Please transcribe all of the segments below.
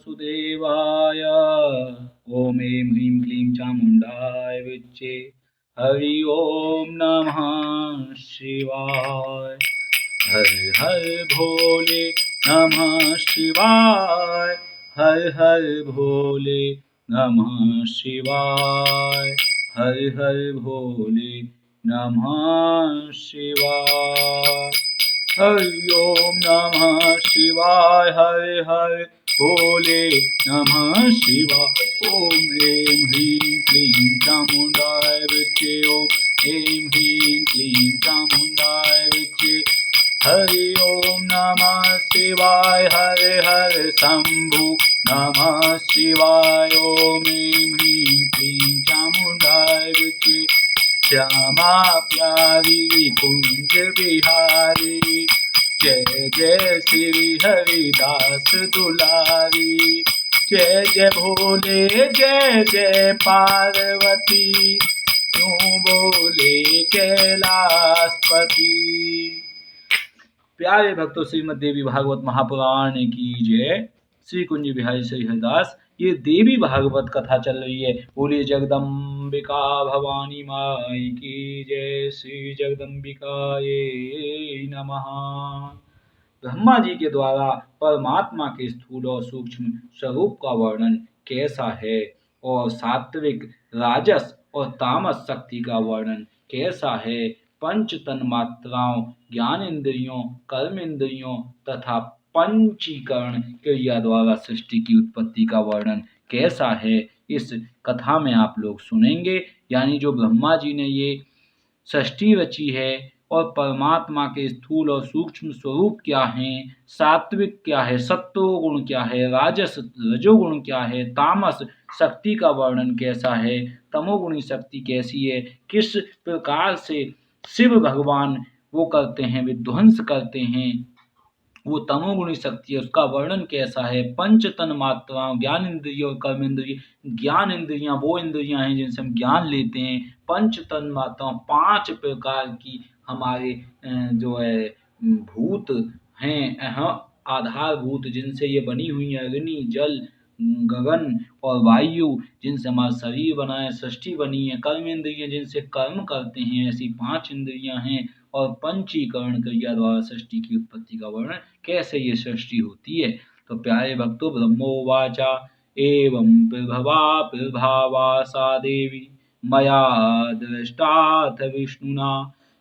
वासुदेवाय। ओम ऐं ह्रीं क्लीं चामुण्डाय विच्चे। हरि ओम नमः शिवाय। हर हर भोले नमः शिवाय। हर हर भोले नमः शिवाय। हर हर भोले नमः शिवाय। हरि ओम नमः शिवाय। हर हर भोले नमः शिवाय। ओम ऐं ह्रीं क्लीं चामुण्डाय विच्चे। ओम ऐं ह्रीं क्लीं चामुण्डाय विच्चे। हरि ओम नमः शिवाय। हर हर शंभु नमः शिवाय। ओम ऐं ह्रीं क्लीं चामुण्डाय विच्चे। श्यामा प्यारी कुंज बिहारी। जय जय श्री हरिदास दुलारी। जय जय भोले जय जय पार्वती। यूं बोले कैलाशपति। प्यारे भक्तों, श्रीमद् देवी भागवत महापुराण की जय। श्री कुंज बिहारी श्री हरिदास। ये देवी भागवत कथा चल रही है। बोलिए जगदम्बिका भवानी माई की जय। श्री जगदम्बिकाये नमः। ब्रह्मा जी के द्वारा परमात्मा के स्थूल और सूक्ष्म स्वरूप का वर्णन कैसा है और सात्विक, राजस और तामस शक्ति का वर्णन कैसा है, पंच तन्मात्राओं, ज्ञान इंद्रियों, कर्म इंद्रियों तथा पंचीकरण क्रिया द्वारा सृष्टि की उत्पत्ति का वर्णन कैसा है, इस कथा में आप लोग सुनेंगे। यानी जो ब्रह्मा जी ने ये सृष्टि रची है और परमात्मा के स्थूल और सूक्ष्म स्वरूप क्या हैं, सात्विक क्या है, सत्वगुण क्या है, राजस रजोगुण क्या है, तामस शक्ति का वर्णन कैसा है, तमोगुणी शक्ति कैसी है, किस प्रकार से शिव भगवान वो करते हैं, विध्वंस करते हैं, वो तमोगुणी शक्ति है उसका वर्णन कैसा है, पंच तन मात्राओं, ज्ञान इंद्रिय और कर्म इंद्रिय। ज्ञान इंद्रियां वो इंद्रियां हैं जिनसे हम ज्ञान लेते हैं। पंच तन मात्राओं, 5 प्रकार की हमारे जो है भूत हैं, आधारभूत जिनसे ये बनी हुई है, अग्नि, जल, गगन और वायु जिनसे हमारा शरीर बना है, सृष्टि बनी है। कर्म इंद्रिय जिनसे कर्म करते हैं, ऐसी 5 इंद्रियां हैं। और पंचीकरण क्रिया द्वारा सृष्टि की उत्पत्ति का वर्णन कैसे ये सृष्टि होती है। तो प्यारे भक्तों, ब्रह्मोवाचा एवं प्रभवा सा देवी मया दृष्टाथ विष्णुना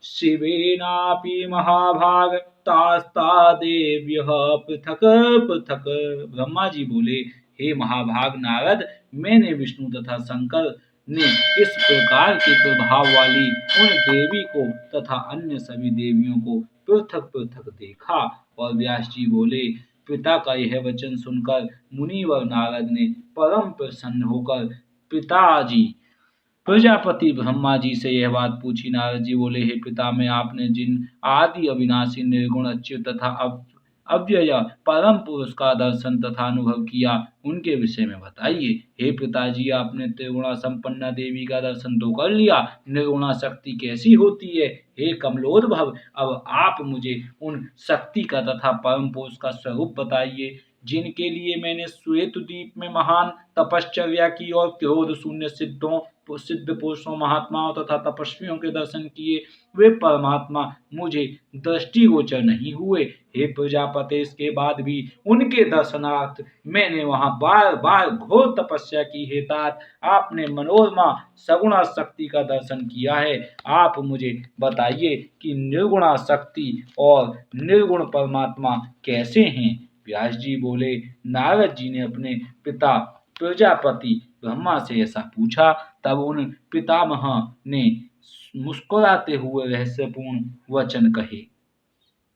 शिवेनापि महाभाग तास्ता देव्यः पृथक पृथक। ब्रह्मा जी बोले, हे महाभाग नारद, मैंने विष्णु तथा शंकर ने इस प्रकार के प्रभाव वाली उन देवी को तथा अन्य सभी देवियों को पृथक पृथक देखा। और व्यास जी बोले, पिता का यह वचन सुनकर मुनिवर नारद ने परम प्रसन्न होकर पिताजी प्रजापति ब्रह्मा जी से यह बात पूछी। नारद जी बोले, हे पिता, में आपने जिन आदि अविनाशी निर्गुण अच्युत तथा अव्यय परम पुरुष का दर्शन तथा अनुभव किया, उनके विषय में बताइए। हे पिताजी, आपने त्रिगुणा संपन्ना देवी का दर्शन तो कर लिया, निर्गुणा शक्ति कैसी होती है? हे कमलोद्भव, अब आप मुझे उन शक्ति का तथा परम पुरुष का स्वरूप बताइए, जिनके लिए मैंने श्वेत द्वीप में महान तपश्चर्या की और क्रोध शून्य सिद्ध पुरुषों, महात्माओं तथा तपस्वियों के दर्शन किए। वे परमात्मा मुझे दृष्टिगोचर नहीं हुए। हे प्रजापति, इसके बाद भी उनके दर्शनार्थ मैंने वहां बार बार घोर तपस्या की है। तात आपने मनोरमा सगुणा शक्ति का दर्शन किया है। आप मुझे बताइए कि निर्गुणा शक्ति और निर्गुण परमात्मा कैसे हैं? व्यास जी बोले, नारद जी ने अपने पिता प्रजापति ब्रह्मा से ऐसा पूछा। तब उन पितामह ने मुस्कुराते हुए रहस्यपूर्ण वचन कहे।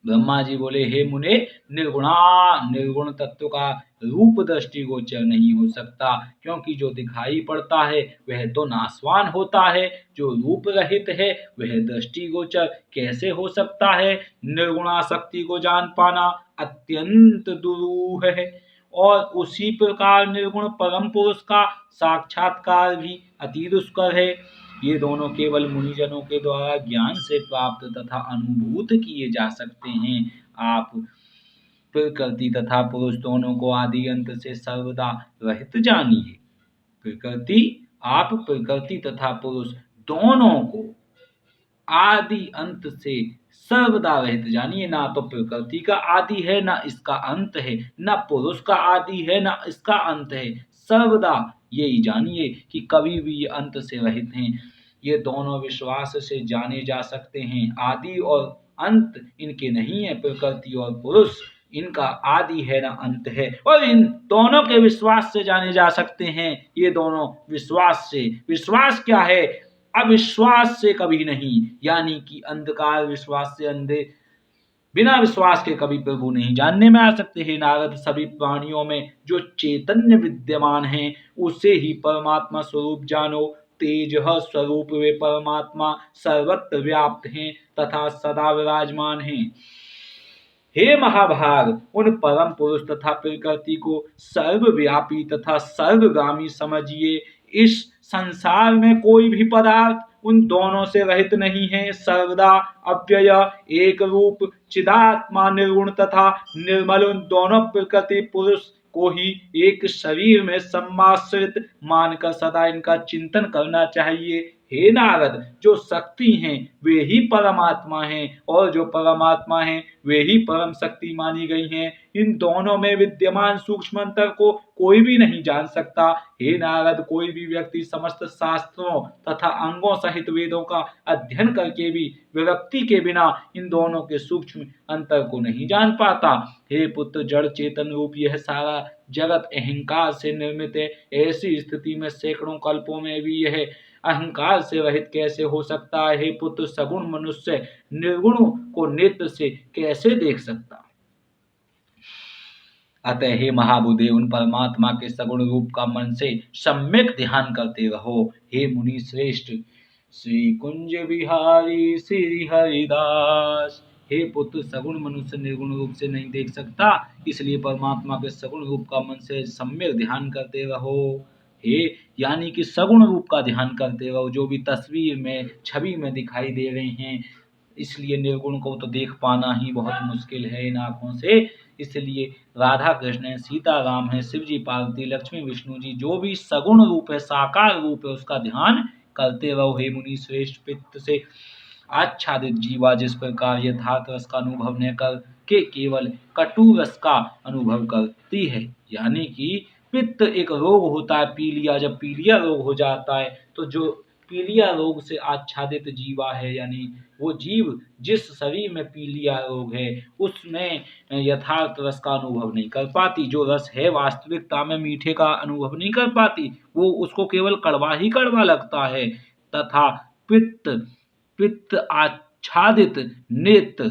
ब्रह्मा जी बोले, हे मुने, निर्गुण तत्व का रूप दृष्टिगोचर नहीं हो सकता, क्योंकि जो दिखाई पड़ता है वह तो नाशवान होता है, जो रूप रहित है वह दृष्टिगोचर कैसे हो सकता है? निर्गुणा शक्ति को जान पाना अत्यंत दुरूह है, और उसी प्रकार निर्गुण परम पुरुष का साक्षात्कार भी अति दुष्कर है। ये दोनों केवल मुनिजनों के द्वारा ज्ञान से प्राप्त तथा अनुभूत किए जा सकते हैं। आप प्रकृति तथा पुरुष दोनों को आदि अंत से सर्वदा रहित जानिए। आप प्रकृति तथा पुरुष दोनों को आदि अंत से सर्वदा रहित जानिए। ना तो प्रकृति का आदि है ना इसका अंत है, ना पुरुष का आदि है ना इसका अंत है। सर्वदा यही जानिए कि कभी भी ये अंत से रहित हैं। ये दोनों विश्वास से जाने जा सकते हैं। आदि और अंत इनके नहीं है। प्रकृति और पुरुष इनका आदि है ना अंत है, और इन दोनों के विश्वास से जाने जा सकते हैं। ये दोनों विश्वास से, विश्वास क्या है? अविश्वास से कभी नहीं, यानी कि अंधकार विश्वास से अंधे बिना विश्वास के कभी प्रभु नहीं जानने में आ सकते हैं। नारद, सभी प्राणियों में जो चैतन्य विद्यमान है उसे ही परमात्मा स्वरूप जानो। तेज स्वरूप वे परमात्मा सर्वत्र व्याप्त हैं तथा सदा विराजमान हैं। हे महाभाग, उन परम पुरुष तथा प्रकृति को सर्वव्यापी तथा सर्वगामी समझिए। इस संसार में कोई भी पदार्थ उन दोनों से रहित नहीं है। सर्वदा अव्यय, एक रूप, चिदात्मा, निर्गुण तथा निर्मल उन दोनों प्रकृति पुरुष को ही एक शरीर में सम्माश्रित मानकर सदा इनका चिंतन करना चाहिए। हे नारद, जो शक्ति हैं वे ही परमात्मा हैं, और जो परमात्मा हैं वे ही परम शक्ति मानी गई हैं। इन दोनों में विद्यमान सूक्ष्म अंतर को कोई भी नहीं जान सकता। हे नारद, कोई भी व्यक्ति समस्त शास्त्रों तथा अंगों सहित वेदों का अध्ययन करके भी विरक्ति के बिना इन दोनों के सूक्ष्म अंतर को नहीं जान पाता। हे पुत्र, जड़ चेतन रूप यह सारा जगत अहंकार से निर्मित है। ऐसी स्थिति में सैकड़ों कल्पों में भी यह अहंकार से रहित कैसे हो सकता है? हे पुत्र, सगुण मनुष्य निर्गुण को नेत्र से कैसे देख सकता? अतः हे महाबुद्धे, उन परमात्मा के सगुण रूप का मन से सम्यक ध्यान करते रहो। हे मुनि श्रेष्ठ, श्री कुंज बिहारी श्री हरिदास। हे पुत्र, सगुण मनुष्य निर्गुण रूप से नहीं देख सकता, इसलिए परमात्मा के सगुण रूप का मन से सम्यक ध्यान करते रहो। हे, यानी कि सगुण रूप का ध्यान करते रहो, जो भी तस्वीर में छवि में दिखाई दे रहे हैं। इसलिए निर्गुण को तो देख पाना ही बहुत मुश्किल है इन आँखों से। इसलिए राधा कृष्ण है, सीता राम है, शिव जी पार्वती, लक्ष्मी विष्णु जी, जो भी सगुण रूप है, साकार रूप है, उसका ध्यान करते रहो। हे मुनि श्रेष्ठ, पित्त से आच्छादित जीवा जिस प्रकार यथार्थ रस का अनुभव न करके केवल कटु रस का अनुभव करती है, यानी कि पित्त एक रोग होता है, पीलिया। जब पीलिया रोग हो जाता है तो जो पीलिया रोग से आच्छादित जीवा है, यानी वो जीव जिस शरीर में पीलिया रोग है उसमें यथार्थ रस का अनुभव नहीं कर पाती। जो रस है वास्तविकता में मीठे का अनुभव नहीं कर पाती, वो उसको केवल कड़वा ही कड़वा लगता है। तथा पित्त आच्छादित नेत्र,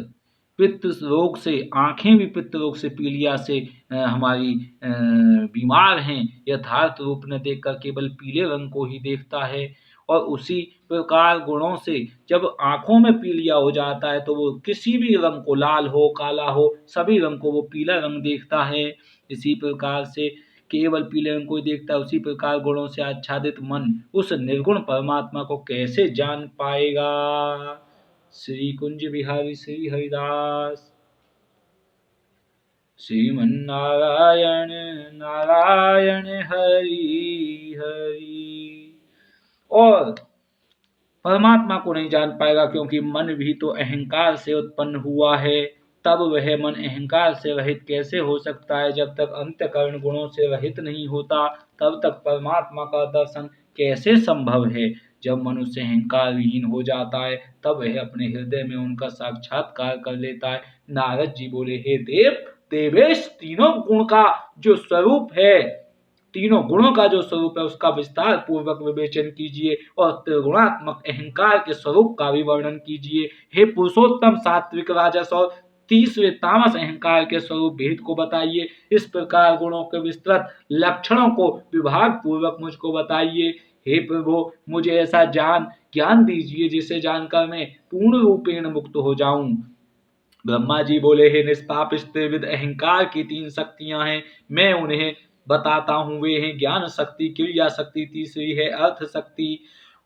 पित्त रोग से आंखें भी पित्त रोग से, पीलिया से हमारी बीमार हैं। यथार्थ रूप न देखकर केवल पीले रंग को ही देखता है। और उसी प्रकार गुणों से जब आंखों में पीलिया हो जाता है तो वो किसी भी रंग को, लाल हो काला हो, सभी रंग को वो पीला रंग देखता है। इसी प्रकार से केवल पीले रंग को ही देखता है। उसी प्रकार गुणों से आच्छादित मन उस निर्गुण परमात्मा को कैसे जान पाएगा? श्री कुंज बिहारी श्री हरिदास। श्रीमन्नारायण नारायण हरि हरि। और परमात्मा को नहीं जान पाएगा क्योंकि मन भी तो अहंकार से उत्पन्न हुआ है। तब वह मन अहंकार से रहित कैसे हो सकता है? जब तक अंतःकरण गुणों से रहित नहीं होता तब तक परमात्मा का दर्शन कैसे संभव है? जब मनुष्य अहंकार विहीन हो जाता है तब वह अपने हृदय में उनका साक्षात्कार कर लेता है। नारद जी बोले, हे देव देवेश, तीनों गुण का जो स्वरूप है, तीनों गुणों का जो स्वरूप है उसका विस्तार पूर्वक विवेचन कीजिए और त्रिगुणात्मक अहंकार के स्वरूप का भी वर्णन कीजिए। हे पुरुषोत्तम, सात्विक, राजस और तीसरे तामस अहंकार के स्वरूप भेद को बताइए। इस प्रकार गुणों के विस्तृत लक्षणों को विभाग पूर्वक मुझको बताइए। हे प्रभु, मुझे ऐसा ज्ञान दीजिए जिसे जानकर मैं पूर्ण रूपेण मुक्त हो जाऊं। ब्रह्मा जी बोले, हे निष्पाप स्त्रीविद, अहंकार की 3 शक्तियां हैं, मैं उन्हें बताता हूँ। वे हैं ज्ञान शक्ति, क्रिया शक्ति, तीसरी है अर्थ शक्ति।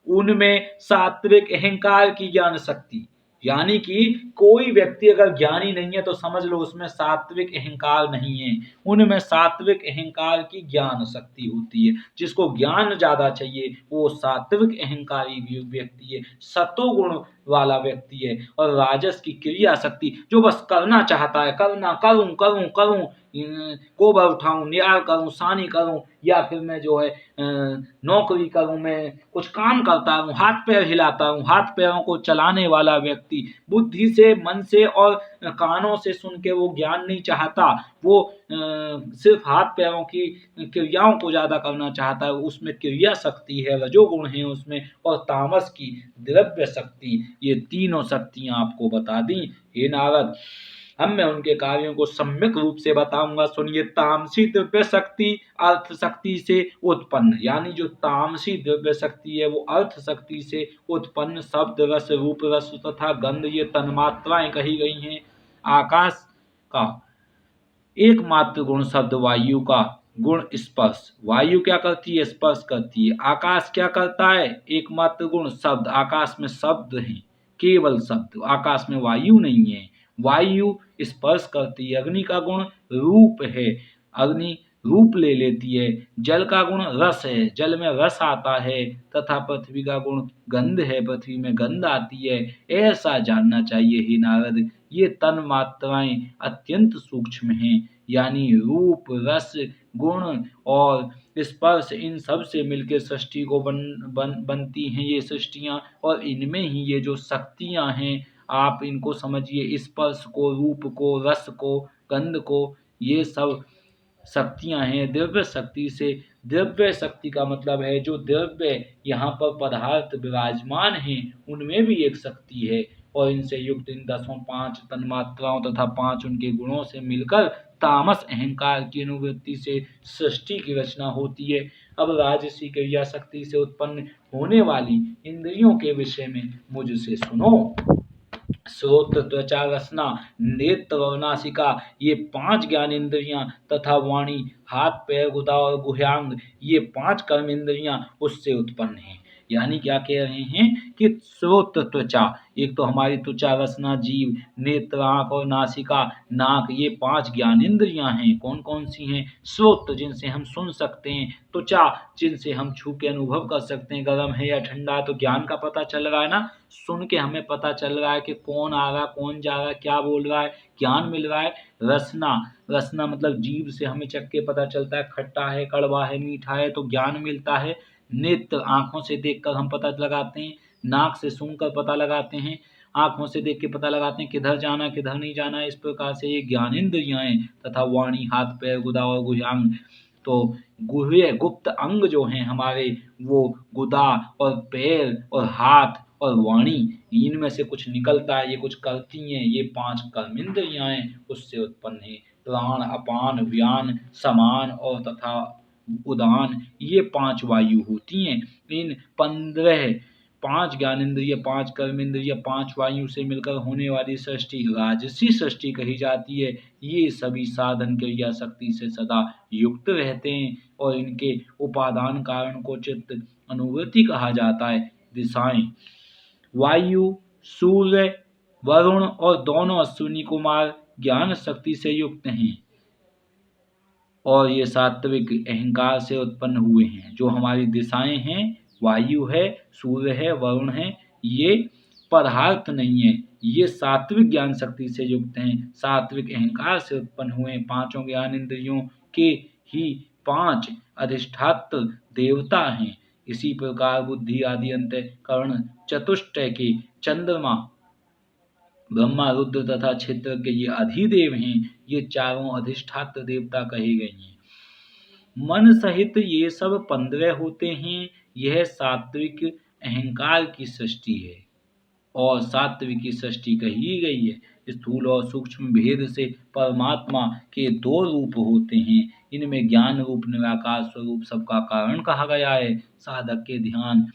उनमें सात्विक अहंकार की ज्ञान शक्ति, यानी कि कोई व्यक्ति अगर ज्ञानी नहीं है तो समझ लो उसमें सात्विक अहंकार नहीं है। उनमें सात्विक अहंकार की ज्ञान शक्ति होती है। जिसको ज्ञान ज्यादा चाहिए वो सात्विक अहंकारी व्यक्ति है, सतोगुण वाला व्यक्ति है। और राजस की क्रिया शक्ति जो बस करना चाहता है, करना करूं करूं करूं, गोबर उठाऊं, निराल करूं, सानी करूं, या फिर मैं जो है नौकरी करूं, मैं कुछ काम करता हूं, हाथ पैर हिलाता हूं, हाथ पैरों को चलाने वाला व्यक्ति बुद्धि से, मन से और कानों से सुन के वो ज्ञान नहीं चाहता। वो सिर्फ हाथ पैरों की क्रियाओं को ज्यादा करना चाहता है। उसमें क्रिया शक्ति है, रजोगुण है उसमें, और तामस की द्रव्य शक्ति। ये तीनों शक्तियां आपको बता दी हे नारद। अब मैं उनके कार्यों को सम्यक रूप से बताऊंगा, सुनिए। तामसी द्रव्य शक्ति अर्थ शक्ति से उत्पन्न, यानी जो तामसी द्रव्य शक्ति है वो अर्थ शक्ति से उत्पन्न शब्द, रस, रूप, रस तथा गंध, ये तन्मात्राएं कही गई हैं। आकाश का एकमात्र गुण शब्द, वायु का गुण स्पर्श। वायु क्या करती है? स्पर्श करती है। आकाश क्या करता है? एकमात्र गुण शब्द। आकाश में शब्द है, केवल शब्द, आकाश में वायु नहीं है। वायु स्पर्श करती है। अग्नि का गुण रूप है, अग्नि रूप ले लेती है। जल का गुण रस है, जल में रस आता है। तथा पृथ्वी का गुण गंध है, पृथ्वी में गंध आती है। ऐसा जानना चाहिए हे नारद। ये तन मात्राएं अत्यंत सूक्ष्म हैं, यानी रूप, रस, गुण और स्पर्श, इन सब से मिलकर सृष्टि को बनती हैं ये सृष्टियां। और इनमें ही ये जो शक्तियां हैं, आप इनको समझिए, स्पर्श को, रूप को, रस को, गंध को, ये सब शक्तियां हैं द्रव्य शक्ति से। द्रव्य शक्ति का मतलब है जो द्रव्य यहाँ पर पदार्थ विराजमान हैं उनमें भी एक शक्ति है। और इनसे युक्त इन 10 तन्मात्राओं तथा 5 उनके गुणों से मिलकर तामस अहंकार की अनुवृत्ति से सृष्टि की रचना होती है। अब राजसी क्रिया शक्ति से उत्पन्न होने वाली इंद्रियों के विषय में मुझसे सुनो। श्रोत, त्वचा, रसना, नेत्र और नासिका, ये 5 ज्ञानेंद्रियां तथा वाणी, हाथ पैर, गुदा और गुह्यांग, ये 5 कर्म इंद्रियां उससे उत्पन्न हैं। यानी क्या कह रहे हैं कि श्रोत, त्वचा, एक तो हमारी त्वचा, रसना, जीव, नेत्र, आंख और नासिका, नाक, ये 5 ज्ञानेंद्रियां हैं। कौन कौन सी हैं? श्रोत, जिनसे हम सुन सकते हैं। त्वचा, जिनसे हम छू के अनुभव कर सकते हैं, गर्म है या ठंडा है, तो ज्ञान का पता चल रहा है ना। सुन के हमें पता चल रहा है कि कौन आ रहा है, कौन जा रहा है, क्या बोल रहा है, ज्ञान मिल रहा है। रसना, रसना मतलब जीभ से हमें चख के पता चलता है, खट्टा है, कड़वा है, मीठा है, तो ज्ञान मिलता है। नेत्र, आंखों से देखकर हम पता लगाते हैं। नाक से सुनकर पता लगाते हैं। आंखों से देख के पता लगाते हैं किधर जाना किधर नहीं जाना। इस प्रकार से ये ज्ञानेंद्रियां हैं। तथा वाणी, हाथ पैर, गुदा और गुह्यांग, तो गुह्य गुप्त अंग जो हैं हमारे, वो गुदा और पैर और हाथ और वाणी, इनमें से कुछ निकलता है, ये कुछ करती हैं। ये 5 कर्मेंद्रियां उससे उत्पन्न है। प्राण, अपान, व्यान, समान और तथा उदान, ये 5 वायु होती हैं। इन 5 ज्ञानेंद्रिय, 5 कर्मेंद्रिय, 5 वायु से मिलकर होने वाली सृष्टि राजसी सृष्टि कही जाती है। ये सभी साधन क्रिया शक्ति से सदा युक्त रहते हैं और इनके उपादान कारण को चित्त अनुवृत्ति कहा जाता है। दिशाएं, वायु, सूर्य, वरुण और दोनों अश्विनी कुमार ज्ञान शक्ति से युक्त हैं और ये सात्विक अहंकार से उत्पन्न हुए हैं। जो हमारी दिशाएं हैं, वायु है, सूर्य है, वरुण है, ये पदार्थ नहीं है, ये सात्विक ज्ञान शक्ति से युक्त हैं, सात्विक अहंकार से उत्पन्न हुए। 5 ज्ञान इंद्रियों के ही 5 अधिष्ठात्र देवता हैं। इसी प्रकार बुद्धि, आदि, अंतःकरण, चतुष्टय के चंद्रमा, ब्रह्मा, रुद्र तथा क्षेत्रज्ञ, ये अधिदेव हैं। ये चारों अधिष्ठात्र देवता कहे गए हैं। मन सहित ये सब 15 होते हैं। यह सात्विक अहंकार की सृष्टि है और सात्विक की सृष्टि कही गई है। स्थूल और सूक्ष्म भेद से परमात्मा के 2 रूप होते हैं। इनमें ज्ञान रूप निराकार स्वरूप सबका कारण कहा गया है। साधक के ध्यान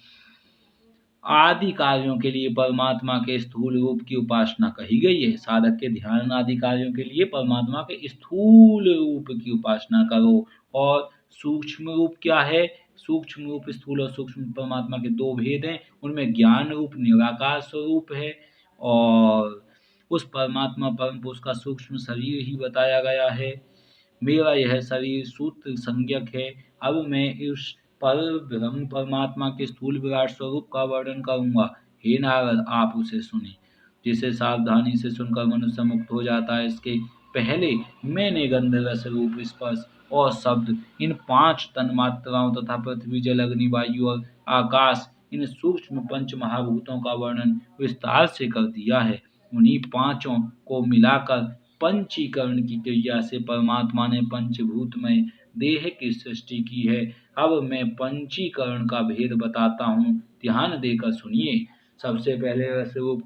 आदि कार्यों के लिए परमात्मा के स्थूल रूप की उपासना कही गई है। साधक के ध्यान आदि कार्यों के लिए परमात्मा के स्थूल रूप की उपासना करो। और सूक्ष्म रूप क्या है? सूक्ष्म रूप, स्थूल और सूक्ष्म परमात्मा के 2 भेद हैं। उनमें ज्ञान रूप निराकार स्वरूप है और उस परमात्मा परम पुरुष का सूक्ष्म शरीर ही बताया गया है। मेरा यह शरीर सूत्र संज्ञक है। अब मैं इस पर ब्रह्म परमात्मा के स्थूल विराट स्वरूप का वर्णन करूंगा। हे नारद, आप उसे सुने। जिसे सावधानी से सुनकर मनुष्य मुक्त हो जाता है, इसके पहले मैंने गंध रस रूप स्पर्श और शब्द इन 5 तन्मात्राओं तथा पृथ्वी जल अग्नि वायु और आकाश इन सूक्ष्म पंच महाभूतों का वर्णन विस्तार से कर दिया है। उन्हीं पांचों को मिलाकर पंचीकरण की क्रिया से परमात्मा ने पंचभूतमय देह की सृष्टि की है। अब मैं पंचीकरण का भेद बताता हूँ, ध्यान देकर सुनिए। सबसे पहले रसरूप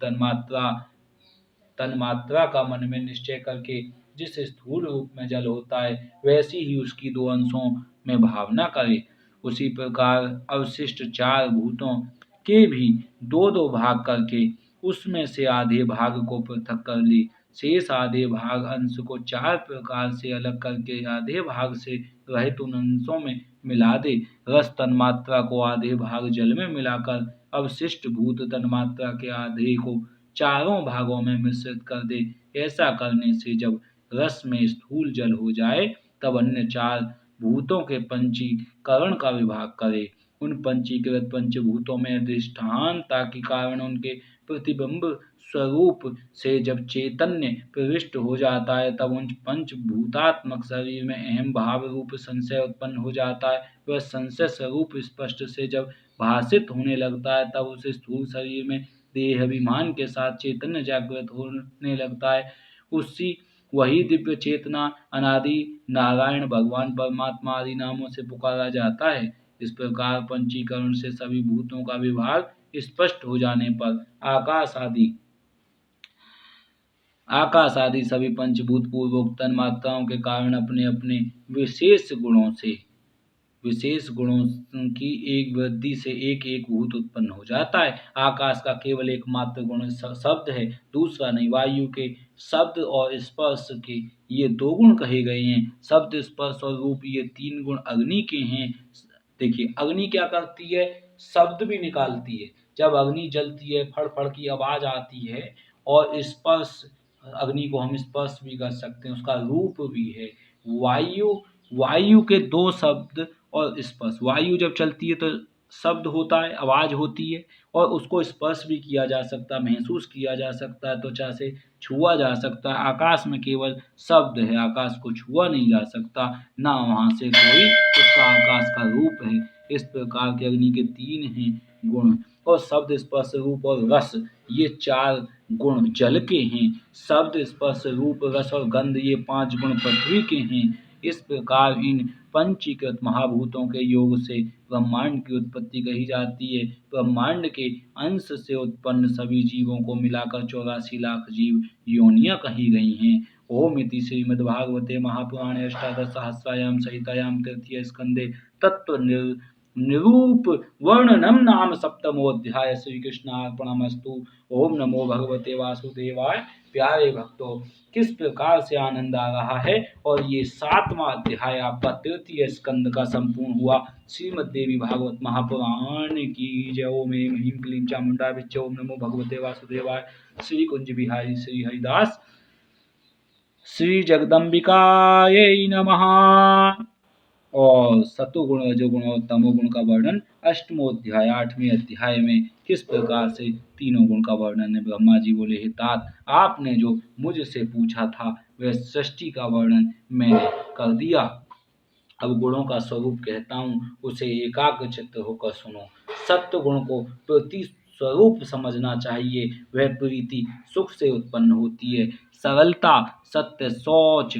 तन्मात्रा का मन में निश्चय करके जिस स्थूल रूप में जल होता है, वैसी ही उसकी 2 अंशों में भावना करे। उसी प्रकार अवशिष्ट 4 भूतों के भी 2-2 भाग करके उसमें से आधे भाग को पृथक कर ले। शेष आधे भाग अंश को 4 प्रकार से अलग करके आधे भाग से रहित उन अंशों में मिला दे। रस तन्मात्रा को आधे भाग जल में मिलाकर अवशिष्ट भूत तन्मात्रा के आधे को चारों भागों में मिश्रित कर दे। ऐसा करने से जब रस में स्थूल जल हो जाए, तब अन्य 4 भूतों के पंचीकरण का विभाग करे। उन पंचीकृत पंचभूतों में अधिष्ठानता के कारण उनके प्रतिबिंब स्वरूप से जब चैतन्य प्रविष्ट हो जाता है, तब उन पंचभूतात्मक शरीर में अहम भाव रूप संशय उत्पन्न हो जाता है। वह संशय स्वरूप स्पष्ट से जब भाषित होने लगता है, तब उस स्थूल शरीर में देह अभिमान के साथ चैतन्य जागृत होने लगता है। उसी वही दिव्य चेतना अनादि नारायण भगवान परमात्मा आदि नामों से पुकारा जाता है। इस प्रकार पंचीकरण से सभी भूतों का विभाग स्पष्ट हो जाने पर आकाश आदि सभी पंचभूत पूर्वोक्त तन्मात्राओं के कारण अपने अपने विशेष गुणों की एक वृद्धि से एक एक भूत उत्पन्न हो जाता है। आकाश का केवल एकमात्र गुण शब्द है, दूसरा नहीं। वायु के शब्द और स्पर्श के ये 2 गुण कहे गए हैं। शब्द, स्पर्श और रूप ये 3 गुण अग्नि के हैं। देखिए, अग्नि क्या करती है? शब्द भी निकालती है। जब अग्नि जलती है, फड़ फड़ की आवाज आती है। और स्पर्श, अग्नि को हम स्पर्श भी कर सकते हैं, उसका रूप भी है। वायु के 2 शब्द और स्पर्श। वायु जब चलती है तो शब्द होता है, आवाज होती है, और उसको स्पर्श भी किया जा सकता है, महसूस किया जा सकता है, त्वचा से छुआ जा सकता है। आकाश में केवल शब्द है, आकाश को छुआ नहीं जा सकता, ना वहां से कोई उसका आकाश का रूप है। इस प्रकार के अग्नि के 3 हैं गुण। और शब्द, स्पर्श, रूप और रस ये 4 गुण जल के हैं। शब्द, स्पर्श, रूप, रस और गंध ये 5 गुण पृथ्वी के हैं। इस प्रकार इन पंचीकृत महाभूतों के योग से ब्रह्मांड की उत्पत्ति कही जाती है। ब्रह्मांड के अंश से उत्पन्न सभी जीवों को मिलाकर 84 लाख जीव योनियां कही गई हैं। ओम इति श्रीमद्भागवते महापुराणे अष्टादश सहस्रायाम सहितायाम तृतीय स्कंदे तत्व निरूप वर्णनम नाम सप्तमोऽध्याय। श्री कृष्णार्पणमस्तु। ओम नमो भगवते वासुदेवाय। प्यारे भक्तों, किस प्रकार से आनंद आ रहा है। और ये 7वां अध्याय आपका तृतीय स्कंद का संपूर्ण हुआ। श्रीमद् देवी भागवत महापुराण की जय। ओम ह्रीं क्लीं चामुंडा विच्च। ओम नमो भगवते वासुदेवाय। श्री कुंज बिहारी श्री हरिदास श्री जगदम्बिकायै नमः। और सतोगुण, रजोगुण और तमोगुण का वर्णन 8वें 8वें अध्याय में किस प्रकार से तीनों गुण का वर्णन है। ब्रह्मा जी बोले, हे तात, आपने जो मुझसे पूछा था वह सृष्टि का वर्णन मैंने कर दिया। अब गुणों का स्वरूप कहता हूँ, उसे एकाग्रचित्त होकर सुनो। सत्व गुण को प्रति स्वरूप समझना चाहिए। वह प्रीति सुख से उत्पन्न होती है। सरलता, सत्य, शौच,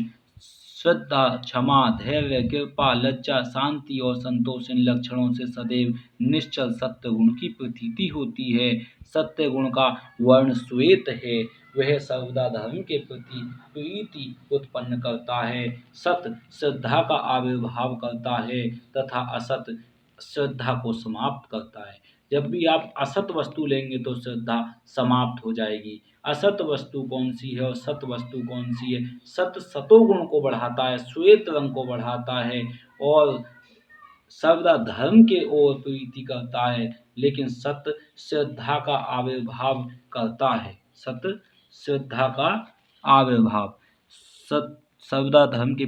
श्रद्धा, क्षमा, धैर्य, कृपा, लज्जा, शांति और संतोष इन लक्षणों से सदैव निश्चल सत्य गुण की प्रतीति होती है। सत्य गुण का वर्ण श्वेत है। वह सर्वदा धर्म के प्रति प्रीति उत्पन्न करता है। सत श्रद्धा का आविर्भाव करता है तथा असत श्रद्धा को समाप्त करता है। जब भी आप असत वस्तु लेंगे तो श्रद्धा समाप्त हो जाएगी। असत वस्तु कौन सी है और सत वस्तु कौन सी है? सत सतोगुण को बढ़ाता है, श्वेत रंग को बढ़ाता है और सर्वदा धर्म के ओर प्रीति करता है। लेकिन सत श्रद्धा का आविर्भाव करता है। सत श्रद्धा का आविर्भाव। सत सर्वदा धर्म के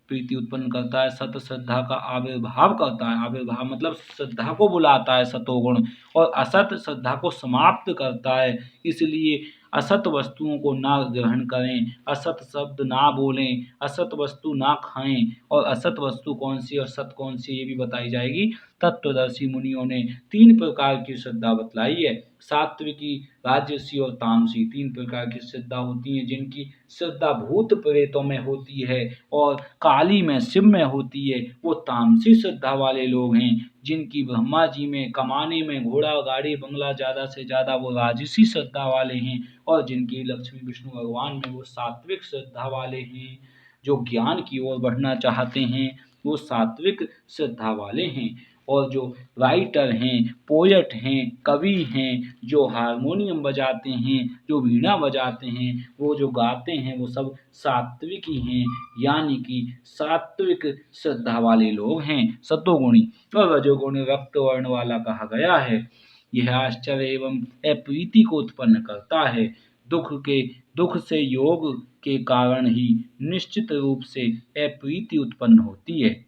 प्रीति उत्पन्न करता है, सत श्रद्धा का आविर्भाव करता है। आविर्भाव मतलब श्रद्धा को बुलाता है सतोगुण, और असत श्रद्धा को समाप्त करता है। इसलिए असत वस्तुओं को ना ग्रहण करें, असत शब्द ना बोलें, असत वस्तु ना खाएं। और असत वस्तु कौन सी और सत कौन सी ये भी बताई जाएगी। तत्वदर्शी मुनियों ने 3 प्रकार की श्रद्धा बतलाई है। सात्विकी, राजसी और तामसी 3 प्रकार की श्रद्धा होती हैं, जिनकी श्रद्धा भूत प्रेतों में होती है और काली में, शिव में होती है। वो तामसी श्रद्धा वाले लोग हैं, जिनकी ब्रह्मा जी में, कमाने में, घोड़ा गाड़ी बंगला ज़्यादा से ज़्यादा, वो राजसी श्रद्धा वाले हैं। और जिनकी लक्ष्मी विष्णु भगवान में, वो सात्विक श्रद्धा वाले हैं। जो ज्ञान की ओर बढ़ना चाहते हैं वो सात्विक श्रद्धा वाले हैं। और जो राइटर हैं, पोएट हैं, कवि हैं, जो हारमोनियम बजाते हैं, जो वीणा बजाते हैं, वो जो गाते हैं, वो सब सात्विक ही हैं, यानी कि सात्विक श्रद्धा वाले लोग हैं, सतोगुणी। और रजोगुणी रक्त वर्ण वाला कहा गया है। यह आश्चर्य एवं अप्रीति को उत्पन्न करता है। दुख से योग के कारण ही निश्चित रूप से अप्रीति उत्पन्न होती है।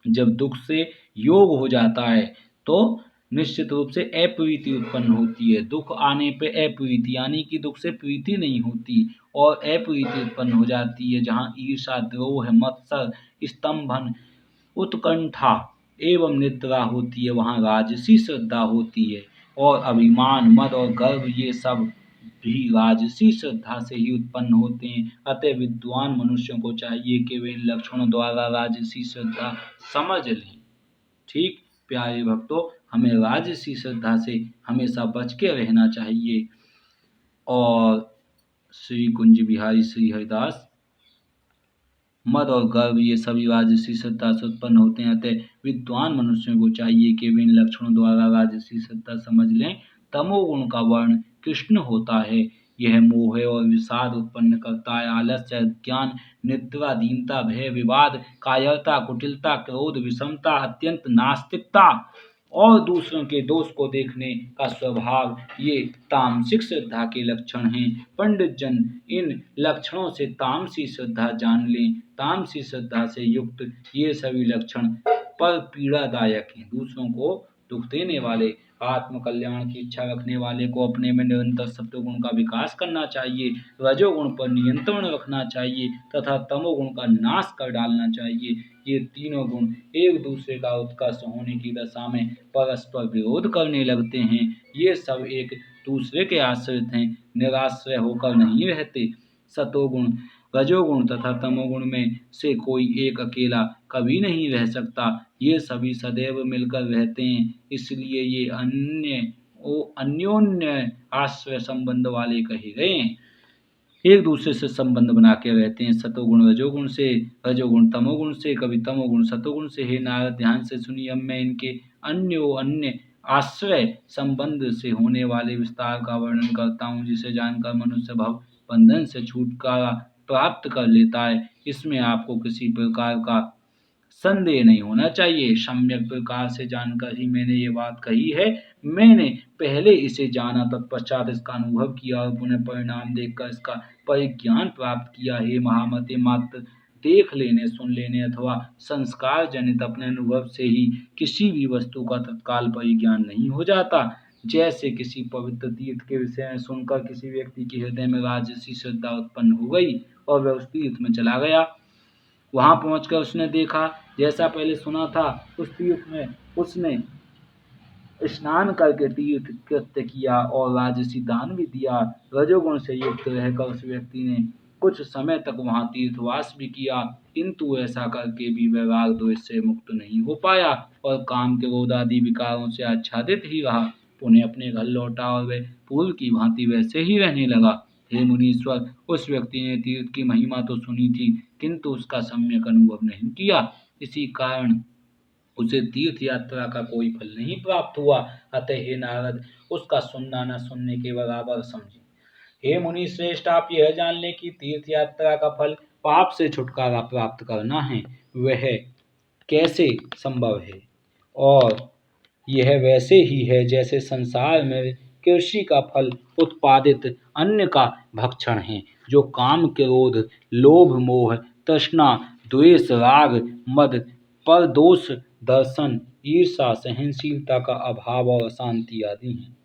जब दुख से योग हो जाता है तो निश्चित रूप से अप्रीति उत्पन्न होती है। दुख आने पे अप्रीति, यानी कि दुख से प्रीति नहीं होती और अप्रीति उत्पन्न हो जाती है। जहाँ ईर्षा, द्रोह, मत्सर, स्तंभन, उत्कंठा एवं निद्रा होती है, वहाँ राजसी श्रद्धा होती है। और अभिमान, मद और गर्व ये सब भी राजसी श्रद्धा से ही उत्पन्न होते हैं। अतः विद्वान मनुष्यों को चाहिए कि वे इन लक्षणों द्वारा राजसी श्रद्धा समझ लें। ठीक प्यारे भक्तों, हमें राजसी श्रद्धा से हमेशा बच के रहना चाहिए। और श्री कुंज बिहारी श्री हरिदास, मद और गर्व ये सभी राजसी श्रद्धा से उत्पन्न होते हैं। अतः विद्वान मनुष्यों को चाहिए कि वे इन लक्षणों द्वारा राजसी श्रद्धा समझ लें। तमोगुण का वर्ण कृष्ण होता है। यह मोह और विषाद उत्पन्न करता है। आलस्य, अज्ञान, निद्रा, दीनता, भय, विवाद, कायरता, कुटिलता, क्रोध, विषमता, अत्यंत नास्तिकता और दूसरों के दोष को देखने का स्वभाव, ये तामसिक श्रद्धा के लक्षण हैं। पंडित जन इन लक्षणों से तामसी श्रद्धा जान लें। तामसी श्रद्धा से युक्त ये सभी लक्षण पर पीड़ादायक हैं, दूसरों को दुख देने वाले। आत्म कल्याण की इच्छा रखने वाले को अपने में निरंतर सत्वगुण का विकास करना चाहिए, रजोगुण पर नियंत्रण रखना चाहिए तथा तमोगुण का नाश कर डालना चाहिए। ये तीनों गुण एक दूसरे का उत्कर्ष होने की दशा में परस्पर विरोध करने लगते हैं। ये सब एक दूसरे के आश्रित हैं, निराश्रय होकर नहीं रहते। सतोगुण, रजोगुण तथा तमोगुण में से कोई एक अकेला कभी नहीं रह सकता। ये सभी सदैव मिलकर रहते हैं, इसलिए ये अन्योन्य आश्रय संबंध वाले कहे गए हैं। एक दूसरे से संबंध बना के रहते हैं। सतोगुण रजोगुण से, रजोगुण तमोगुण से, कभी तमोगुण सतोगुण से। हे नारद, ध्यान से सुनिए। अब मैं इनके अन्य आश्रय संबंध से होने वाले विस्तार का वर्णन करता हूँ, जिसे जानकर मनुष्य भव बंधन से छुटकारा प्राप्त कर लेता है। इसमें आपको किसी प्रकार का संदेह नहीं होना चाहिए। सम्यक प्रकार से जानकर ही मैंने ये बात कही है। मैंने पहले इसे जाना, तत्पश्चात इसका अनुभव किया और पुनः परिणाम देखकर इसका परिज्ञान प्राप्त किया। हे महामते, मात्र देख लेने, सुन लेने अथवा संस्कार जनित अपने अनुभव से ही किसी भी वस्तु का तत्काल परिज्ञान नहीं हो जाता। जैसे किसी पवित्र तीर्थ के विषय में सुनकर किसी व्यक्ति के हृदय में राजसी श्रद्धा उत्पन्न हो गई और वह उस तीर्थ में चला गया। वहां पहुंचकर उसने देखा, जैसा पहले सुना था, उस तीर्थ में उसने स्नान करके तीर्थ कृत्य किया और राजसी दान भी दिया। रजोगुण से युक्त रहकर उस व्यक्ति ने कुछ समय तक वहां तीर्थवास भी किया, किंतु ऐसा करके भी वह राग द्वेष से मुक्त नहीं हो पाया और काम के क्रोध आदि विकारों से आच्छादित ही रहा। पुनः अपने घर लौटा और वह पूर्व की भांति वैसे ही रहने लगा। हे मुनीश्वर, उस व्यक्ति ने तीर्थ की महिमा तो सुनी थी, किंतु उसका सम्यक अनुभव नहीं किया। इसी कारण उसे तीर्थ यात्रा का कोई फल नहीं प्राप्त हुआ। अतः हे नारद, उसका सुनना न सुनने के बराबर समझे। हे मुनि श्रेष्ठ, आप यह जान लें कि तीर्थ यात्रा का फल पाप से छुटकारा प्राप्त करना है। वह कैसे संभव है? और यह वैसे ही है जैसे संसार में कृषि का फल, उत्पादित अन्न का भक्षण है, जो काम, क्रोध, लोभ, मोह, तृष्णा, द्वेष, राग, मद, परदोष, दर्शन, ईर्षा, सहनशीलता का अभाव और अशांति आदि हैं।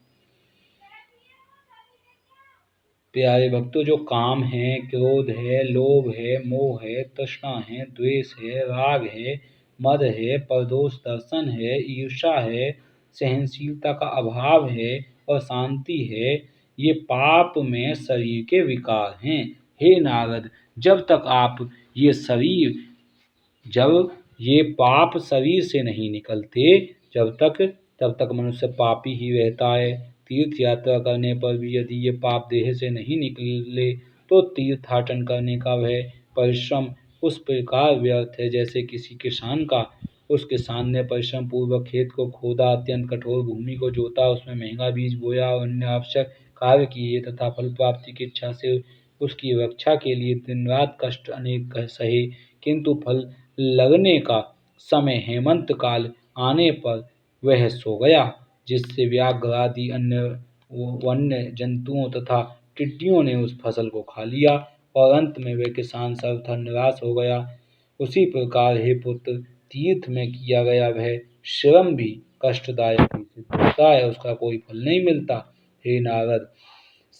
प्यारे भक्तों, जो काम है, क्रोध है, लोभ है, मोह है, तृष्णा है, द्वेष है, राग है, मद है, परदोष, दर्शन है, ईर्षा है, सहनशीलता का अभाव है और शांति है, ये पाप में शरीर के विकार हैं। हे नारद, जब तक आप ये शरीर जब ये पाप शरीर से नहीं निकलते, तब तक मनुष्य पापी ही रहता है। तीर्थ यात्रा करने पर भी यदि ये पाप देह से नहीं निकले तो तीर्थाटन करने का वह परिश्रम उस प्रकार व्यर्थ है, जैसे किसी किसान का उस किसान ने परिश्रम पूर्वक खेत को खोदा, अत्यंत कठोर भूमि को जोता, उसमें महंगा बीज बोया और अन्य आवश्यक कार्य किए तथा फल प्राप्ति की इच्छा से उसकी रक्षा के लिए दिन रात कष्ट अनेक सहे, किंतु फल लगने का समय हेमंत काल आने पर वह सो गया, जिससे व्याघ्र आदि अन्य वन्य जंतुओं तथा टिड्डियों ने उस फसल को खा लिया और अंत में वह किसान सर्वथा निराश हो गया। उसी प्रकार हे पुत्र, तीर्थ में किया गया वह श्रम भी कष्टदायक ही सिद्ध होता है, उसका कोई फल नहीं मिलता। हे नारद,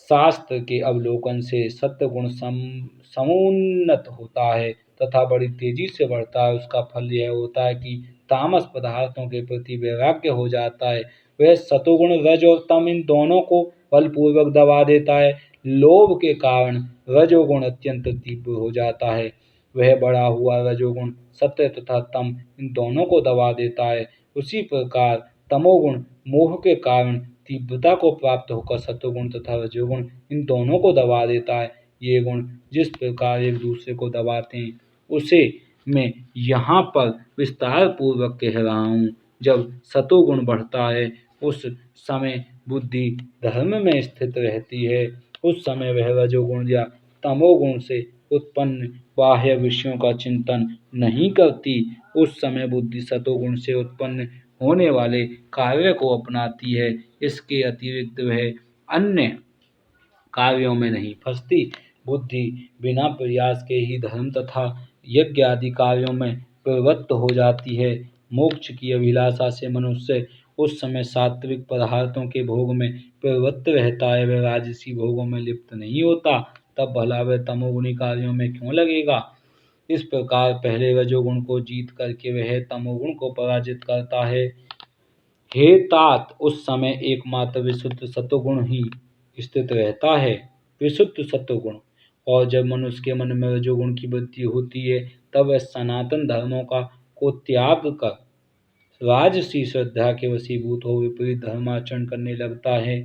शास्त्र के अवलोकन से सत्वगुण समुन्नत होता है तथा बड़ी तेजी से बढ़ता है। उसका फल यह होता है कि तामस पदार्थों के प्रति वैराग्य हो जाता है। वह सतोगुण, रज और तम इन दोनों को बलपूर्वक दबा देता है। लोभ के कारण रजोगुण अत्यंत तीव्र हो जाता है। वह बढ़ा हुआ रजोगुण सत्य तथा तम इन दोनों को दबा देता है। उसी प्रकार तमोगुण मोह के कारण तीव्रता को प्राप्त होकर सत्वगुण तथा रजोगुण इन दोनों को दबा देता है। ये गुण जिस प्रकार एक दूसरे को दबाते हैं उसे मैं यहाँ पर विस्तार पूर्वक कह रहा हूँ। जब सतोगुण बढ़ता है उस समय बुद्धि धर्म में स्थित रहती है। उस समय वह रजोगुण या तमोगुण से उत्पन्न बाह्य विषयों का चिंतन नहीं करती। उस समय बुद्धि सतोगुण से उत्पन्न होने वाले कार्य को अपनाती है। इसके अतिरिक्त वह अन्य कार्यों में नहीं फंसती। बुद्धि बिना प्रयास के ही धर्म तथा यज्ञ आदि कार्यों में प्रवृत्त हो जाती है। मोक्ष की अभिलाषा से मनुष्य उस समय सात्विक पदार्थों के भोग में प्रवृत्त रहता है, वह राजसी भोगों में लिप्त नहीं होता। तब भला वह तमोगुणी कार्यों में क्यों लगेगा। इस प्रकार पहले रजोगुण को जीत करके वह तमोगुण को पराजित करता है। हे तात, उस समय एकमात्र विशुद्ध सत्वगुण ही स्थित रहता है, विशुद्ध सत्वगुण। और जब मनुष्य के मन में रजोगुण की वृद्धि होती है तब वह सनातन धर्मों को त्याग कर राजसी श्रद्धा के वशीभूत हो विपरीत धर्माचरण करने लगता है।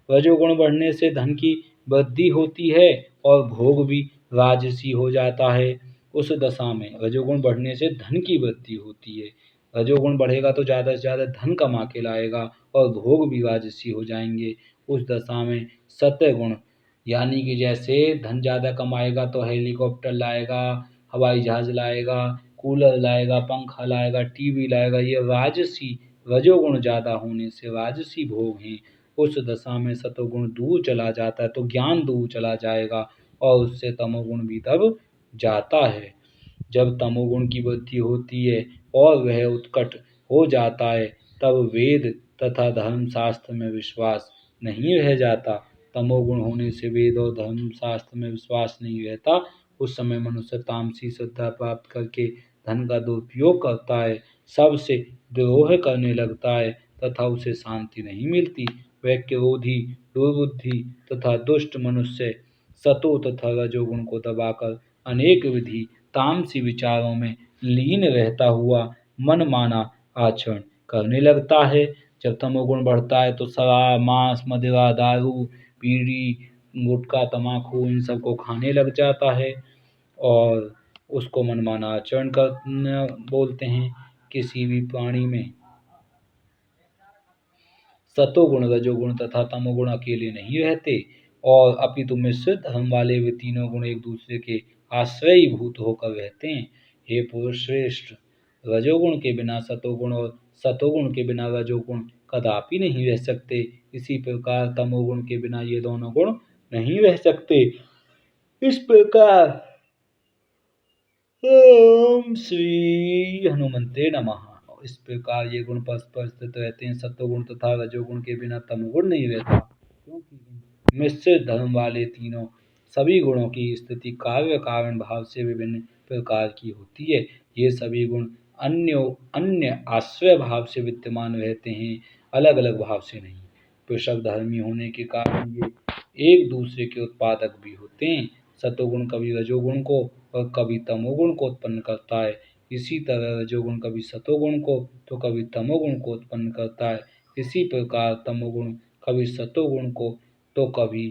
रजोगुण बढ़ने से धन की वृद्धि होती है और भोग भी राजसी हो जाता है। उस दशा में रजोगुण बढ़ने से धन की वृद्धि होती है। रजोगुण बढ़ेगा तो ज़्यादा से ज़्यादा धन कमा के लाएगा और भोग भी राजसी हो जाएंगे। उस दशा में सत्वगुण यानी कि जैसे धन ज़्यादा कमाएगा तो हेलीकॉप्टर लाएगा, हवाई जहाज लाएगा, कूलर लाएगा, पंखा लाएगा, टीवी लाएगा। ये राजसी रजोगुण ज़्यादा होने से राजसी भोग हैं। उस दशा में सतोगुण दूर चला जाता है तो ज्ञान दूर चला जाएगा और उससे तमोगुण भी दब जाता है। जब तमोगुण की वृद्धि होती है और वह उत्कट हो जाता है तब वेद तथा धर्मशास्त्र में विश्वास नहीं रह जाता। तमोगुण होने से वेद और धर्मशास्त्र में विश्वास नहीं रहता। उस समय मनुष्य तामसी श्रद्धा प्राप्त करके धन का दुरुपयोग करता है, सबसे द्रोह करने लगता है तथा उसे शांति नहीं मिलती। वह क्रोधी, दुर्बुद्धि तथा दुष्ट मनुष्य सतो तथा रजोगुण को दबाकर अनेक विधि तामसी विचारों में लीन रहता हुआ मनमाना आचरण करने लगता है। जब तमोगुण बढ़ता है तो शराब, मांस, मदिरा, दारू, बीड़ी, गुटखा, तम्बाकू इन सब को खाने लग जाता है और उसको मनमाना आचरण करना बोलते हैं। किसी भी प्राणी में सतोगुण, रजोगुण तथा तमोगुण अकेले नहीं रहते और अपितु मिश्रित धर्म वाले वे तीनों गुण एक दूसरे के आश्रयीभूत होकर रहते हैं। हे पुरुष श्रेष्ठ, रजोगुण के बिना सतोगुण और सतोगुण के बिना रजोगुण कदापि नहीं रह सकते। इसी प्रकार तमोगुण के बिना ये दोनों गुण नहीं रह सकते। इस प्रकार ओम श्री हनुमंते नमः। इस प्रकार ये गुण परस्पर स्थित रहते हैं। सत्वगुण तथा रजोगुण के बिना तमोगुण नहीं रहता, क्योंकि मिश्रित धर्म वाले तीनों सभी गुणों की स्थिति कार्य कारण भाव से विभिन्न प्रकार की होती है। ये सभी गुण अन्य अन्य आश्रय भाव से विद्यमान रहते हैं, अलग अलग भाव से नहीं। पृषभ धर्मी होने के कारण ये एक दूसरे के उत्पादक भी होते हैं। सतोगुण कभी रजोगुण को और कभी तमोगुण को उत्पन्न करता है। इसी तरह रजोगुण कभी सतोगुण को तो कभी तमोगुण को उत्पन्न करता है। इसी प्रकार तमोगुण कभी सतोगुण को तो कभी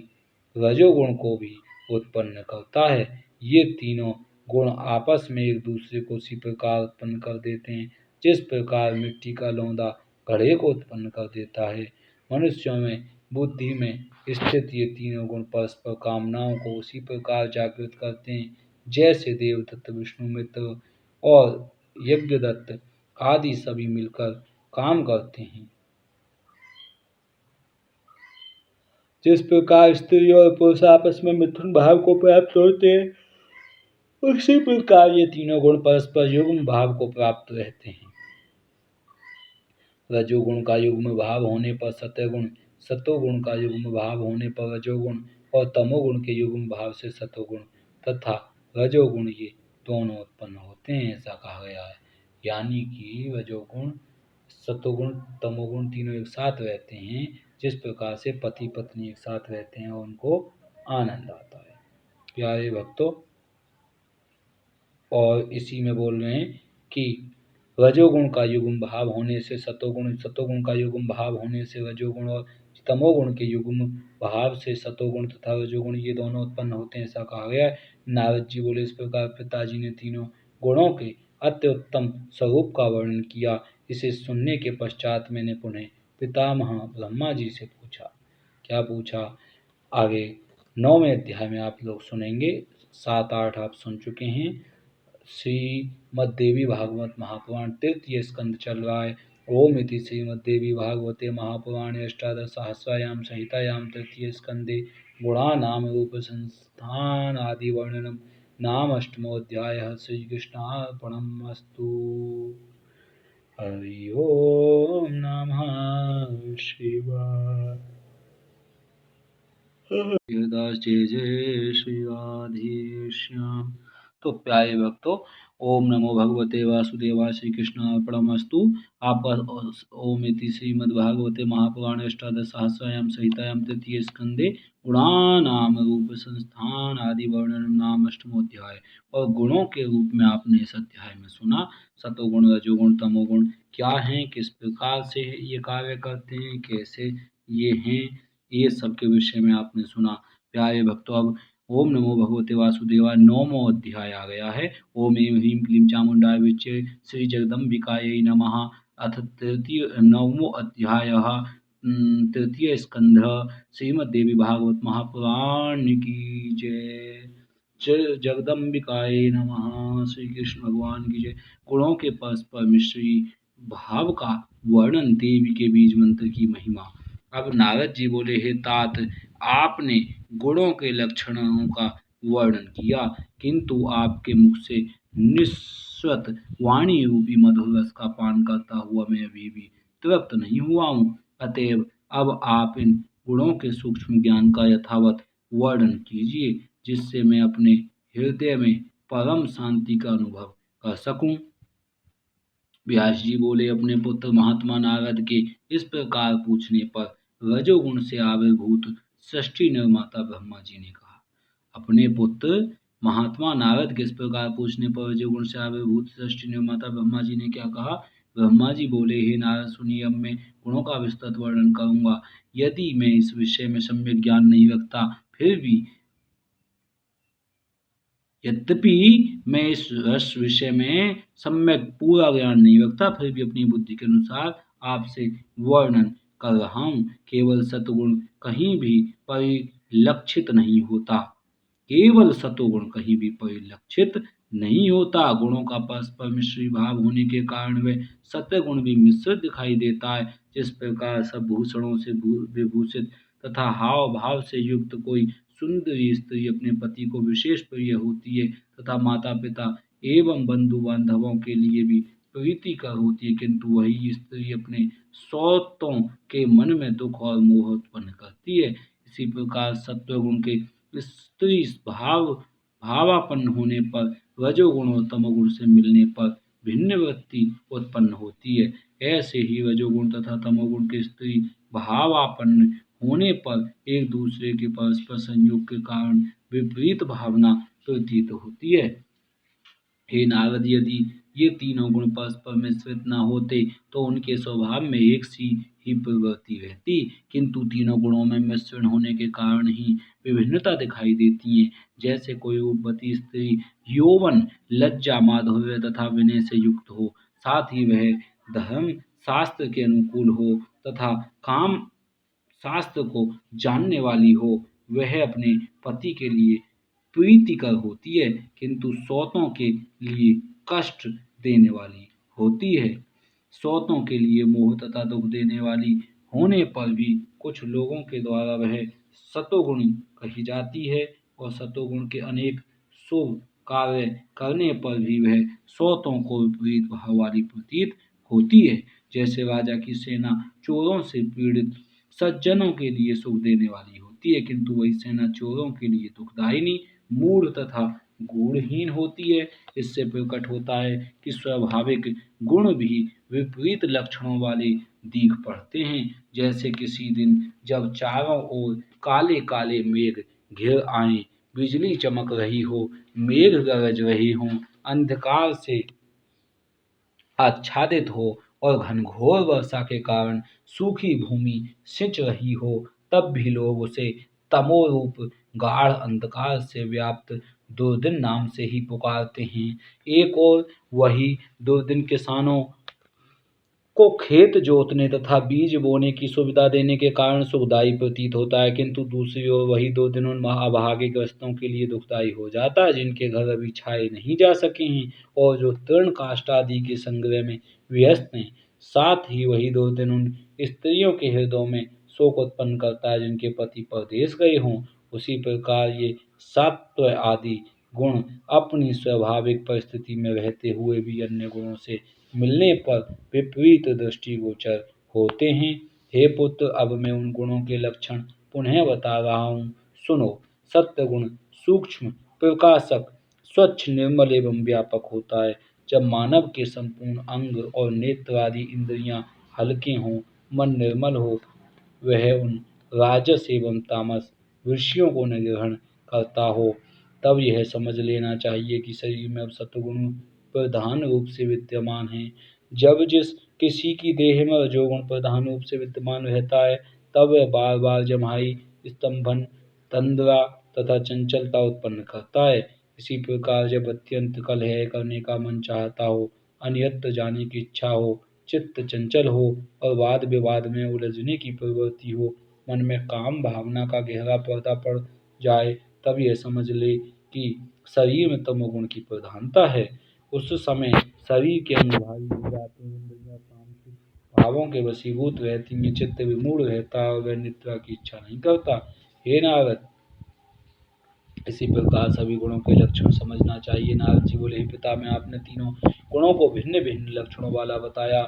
रजोगुण को भी उत्पन्न करता है। ये तीनों गुण आपस में एक दूसरे को उसी प्रकार उत्पन्न कर देते हैं जिस प्रकार मिट्टी का लौंदा घड़े को उत्पन्न कर देता है। मनुष्यों में बुद्धि में स्थित ये तीनों गुण परस्पर कामनाओं को उसी प्रकार जागृत करते हैं जैसे देवदत्त, विष्णुमित्र और यज्ञदत्त आदि सभी मिलकर काम करते हैं। जिस प्रकार स्त्री और पुरुष आपस में मिथुन भाव को प्राप्त होते हैं, उसी प्रकार ये तीनों गुण परस्पर युग्म भाव को प्राप्त रहते हैं। रजोगुण का युग्म भाव होने पर सतोगुण, सतोगुण का युग्म भाव होने पर रजोगुण और तमोगुण के युग्म भाव से सतोगुण तथा रजोगुण ये दोनों उत्पन्न होते हैं, ऐसा कहा गया है। यानी कि रजोगुण, सतोगुण, तमोगुण तीनों एक साथ रहते हैं। जिस प्रकार से पति पत्नी एक साथ रहते हैं और उनको आनंद आता है। प्यारे भक्तों, और इसी में बोल रहे हैं कि रजोगुण का युग्म भाव होने से सतोगुण, सतोगुण का युग्म भाव होने से रजोगुण और तमोगुण के युग्म भाव से सतोगुण तथा रजोगुण ये दोनों उत्पन्न होते हैं, ऐसा कहा गया है। नारद जी बोले, इस प्रकार पिताजी ने तीनों गुणों के अत्युत्तम स्वरूप का वर्णन किया। इसे सुनने के पश्चात मैंने पुनः पितामह ब्रह्मा जी से पूछा। क्या पूछा, आगे 9वें अध्याय में आप लोग सुनेंगे। 7, 8 आप सुन चुके हैं। श्रीमद्देवी भागवत महापुराण तृतीय स्कंद चल रहा है। ओम इति श्रीमद्देवी भागवते महापुराणे अष्टादशसहस्रायां संहितायां तृतीय स्कंदे गुणानाम रूप संस्थान आदि वर्णनम नाम अष्टमोऽध्यायः। श्रीकृष्णार्पणमस्तु। हरि ओम नमः शिवाय। जय जय श्री राधे श्याम। तो प्यारे भक्तों, ओम नमो भगवते वासुदेवाय। श्री कृष्ण अर्पणमस्तु। आपका ओम इति श्रीमद्भागवते महापुराणे अष्टादशसहस्रायां संहितायां तृतीय स्कंदे गुणानाम रूप संस्थान आदि वर्णन नाम अष्टमोऽध्याय। और गुणों के रूप में आपने इस अध्याय में सुना। सतोगुण, रजोगुण, तमोगुण क्या हैं, किस प्रकार से ये कार्य करते हैं, कैसे ये हैं, ये सब के विषय में आपने सुना। प्यारे भक्तों, अब ओम नमो भगवते वासुदेवाय 9वां अध्याय आ गया है। ओम ऐं ह्रीं क्लीं चामुंडाय विच्चे श्री जगदम्बिकायै नमः। अथ 9वां अध्यायः तृतीय स्कंध। श्रीमद्देवी भागवत महापुराण की जय। जगदम्बिकायै नमः। श्री कृष्ण भगवान की जय। गुणों के परस्पर मिश्री भाव का वर्णन, देवी के बीज मंत्र की महिमा। अब नारद जी बोले, हे तात, आपने गुणों के लक्षणों का वर्णन किया, किंतु आपके मुख से निस्वत वाणी रूपी मधुर रस का पान करता हुआ मैं अभी भी तृप्त नहीं हुआ हूँ। अतएव अब आप इन गुणों के सूक्ष्म ज्ञान का यथावत वर्णन कीजिए, जिससे मैं अपने हृदय में परम शांति का अनुभव कर सकूं। व्यास जी बोले, अपने पुत्र महात्मा नारद के इस प्रकार पूछने पर रजोगुण से आविर्भूत सृष्टि निर्माता ब्रह्मा जी ने कहा। अपने पुत्र महात्मा नारद के इस प्रकार पूछने पर रजोगुण से आविर्भूत सृष्टि निर्माता ब्रह्मा जी ने क्या कहा। ब्रह्मा जी बोले, हे नारद सुनिए, अब मैं गुणों का विस्तृत वर्णन करूंगा। यदि मैं इस विषय में सम्यक ज्ञान नहीं रखता, फिर भी यद्यपि मैं इस विषय में सम्यक पूरा ज्ञान नहीं रखता, फिर भी अपनी बुद्धि के अनुसार आपसे वर्णन कर रहा हूँ। केवल सतगुण कहीं भी परिलक्षित नहीं होता, केवल सतोगुण कहीं भी परिलक्षित नहीं होता। गुणों का परस्पर मिश्री भाव होने के कारण वे सत्वगुण भी मिश्रित दिखाई देता है। जिस प्रकार सब भूषणों से विभूषित तथा हाव भाव से युक्त कोई सुंदरी स्त्री अपने पति को विशेष प्रिय होती है तथा माता पिता एवं बंधु बांधवों के लिए भी प्रीतिकर होती है, किंतु वही स्त्री अपने सौतों के मन में दुख और मोह उत्पन्न करती है। इसी प्रकार सत्वगुण के स्त्री भावापन्न होने पर रजोगुण और तमोगुण से मिलने पर भिन्न वृत्ति उत्पन्न होती है। ऐसे ही रजोगुण तथा तमोगुण के स्त्री भावापन्न होने पर एक दूसरे के परस्पर संयोग के कारण विपरीत भावना प्रतीत होती है। हे नारद, यदि ये तीनों गुण परस्पर मिश्रित न होते तो उनके स्वभाव में एक सी ही प्रवृत्ति रहती, किंतु तीनों गुणों में मिश्रण होने के कारण ही विभिन्नता दिखाई देती है। जैसे कोई रूपवती स्त्री यौवन, लज्जा, माधुर्य तथा विनय से युक्त हो, साथ ही वह धर्म शास्त्र के अनुकूल हो तथा काम शास्त्र को जानने वाली हो, वह अपने पति के लिए प्रीतिकर होती है, किंतु सौतों के लिए कष्ट देने वाली होती है। सौतों के लिए मोह तथा दुख देने वाली होने पर भी कुछ लोगों के द्वारा वह सतोगुणी कही जाती है और सतोगुण के अनेक शुभ कार्य करने पर भी वह सौतों को विपरीत भाव वाली प्रतीत होती है। जैसे राजा की सेना चोरों से पीड़ित सज्जनों के लिए सुख देने वाली होती है, किंतु वही सेना चोरों के लिए दुखदायिनी, मूढ़ तथा गुणहीन होती है। इससे प्रकट होता है कि स्वाभाविक गुण भी विपरीत लक्षणों वाले दिख पड़ते हैं। जैसे किसी दिन जब चारों ओर काले काले मेघ घिर आए, बिजली चमक रही हो, मेघ गरज रहे हों, अंधकार से आच्छादित हो और घनघोर वर्षा के कारण सूखी भूमि सिंच रही हो, तब भी लोग उसे तमोरूप गाढ़ अंधकार से व्याप्त दुर्दिन नाम से ही पुकारते हैं। एक और वही दुर्दिन किसानों को खेत जोतने तथा बीज बोने की सुविधा देने के कारण सुखदायी प्रतीत होता है, किंतु दूसरी ओर वही दो दिन उन अभागे ग्रस्तों के लिए दुखदायी हो जाता है, जिनके घर अभी छाए नहीं जा सके हैं और जो तृण काष्ठ आदि के संग्रह में व्यस्त हैं। साथ ही वही दो दिन उन स्त्रियों के हृदयों में शोक उत्पन्न करता है, जिनके पति परदेश गए हों। उसी प्रकार ये सत्व आदि गुण अपनी स्वाभाविक परिस्थिति में रहते हुए भी अन्य गुणों से मिलने पर विपरीत दृष्टिगोचर होते हैं। हे पुत्र, अब मैं उन गुणों के लक्षण पुनः बता रहा हूँ, सुनो। सत्य गुण सूक्ष्म, प्रकाशक, स्वच्छ, निर्मल एवं व्यापक होता है। जब मानव के संपूर्ण अंग और नेत्र आदि इंद्रियां हल्के हों, मन निर्मल हो, वह उन राजस एवं तामस विषयों को न ग्रहण करता हो, तब यह समझ लेना चाहिए कि शरीर में अब सत्वगुण प्रधान रूप से विद्यमान है। जब जिस किसी की देह में रजोगुण प्रधान रूप से विद्यमान रहता है, तब वह बार बार जम्हाई, स्तंभन, तंद्रा तथा चंचलता उत्पन्न करता है। इसी प्रकार जब अत्यंत कलह करने का मन चाहता हो, अन्यत्र जाने की इच्छा हो, चित्त चंचल हो और वाद विवाद में उलझने की प्रवृत्ति हो, मन में काम भावना का गहरा पर्दा पड़ जाए, तब यह समझ ले कि शरीर में तमोगुण की प्रधानता है। उस समय शरीर के अंग भारी हो जाते हैं, इंद्रियां तामसिक भावों के वशीभूत रहती हैं, चित्त विमूढ़ रहता है और वह निद्रा की इच्छा नहीं करता। हे नारद, इसी प्रकार सभी गुणों के लक्षण समझना चाहिए। नारद जी बोले, हे पितामह, आपने तीनों गुणों को भिन्न भिन्न लक्षणों वाला बताया,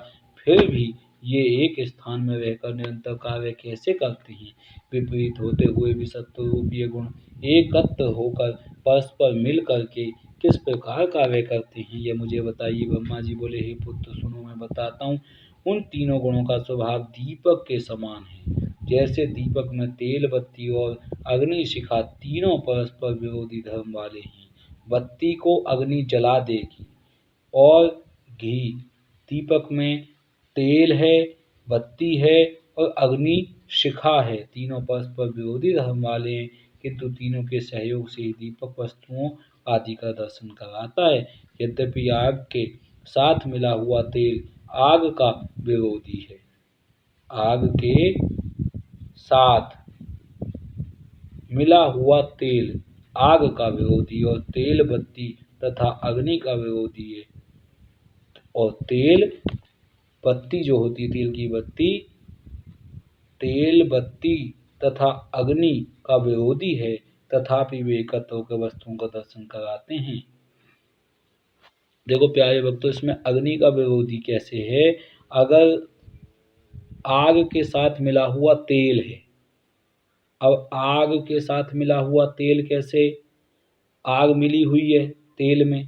फिर भी ये एक स्थान में रहकर निरंतर कार्य कैसे करते हैं? विपरीत होते हुए भी सत्वरूप ये गुण एकत्र होकर परस्पर मिल करके किस प्रकार कार्य करते हैं, यह मुझे बताइए। ब्रह्मा जी बोले, हे पुत्र, सुनो, मैं बताता हूँ। उन तीनों गुणों का स्वभाव दीपक के समान है। जैसे दीपक में तेल, बत्ती और अग्नि शिखा तीनों परस्पर विरोधी धर्म वाले हैं। बत्ती को अग्नि जला देगी और घी, दीपक में तेल है, बत्ती है और अग्नि शिखा है, तीनों परस्पर विरोधी धर्म वाले हैं, किंतु तीनों के सहयोग से ही दीपक वस्तुओं आदि का दर्शन कराता है। यद्यपि आग के साथ मिला हुआ तेल आग का विरोधी है, आग के साथ मिला हुआ तेल आग का विरोधी और तेल बत्ती तथा अग्नि का विरोधी है। और तेल बत्ती जो होती है, तेल की बत्ती, तेल बत्ती तथा अग्नि का विरोधी है, तथापि वे एकत्र होकर वस्तुओं का दर्शन कराते हैं। देखो प्यारे भक्तों, इसमें अग्नि का विरोधी कैसे है? अगर आग के साथ मिला हुआ तेल है, अब आग के साथ मिला हुआ तेल कैसे? आग मिली हुई है तेल में,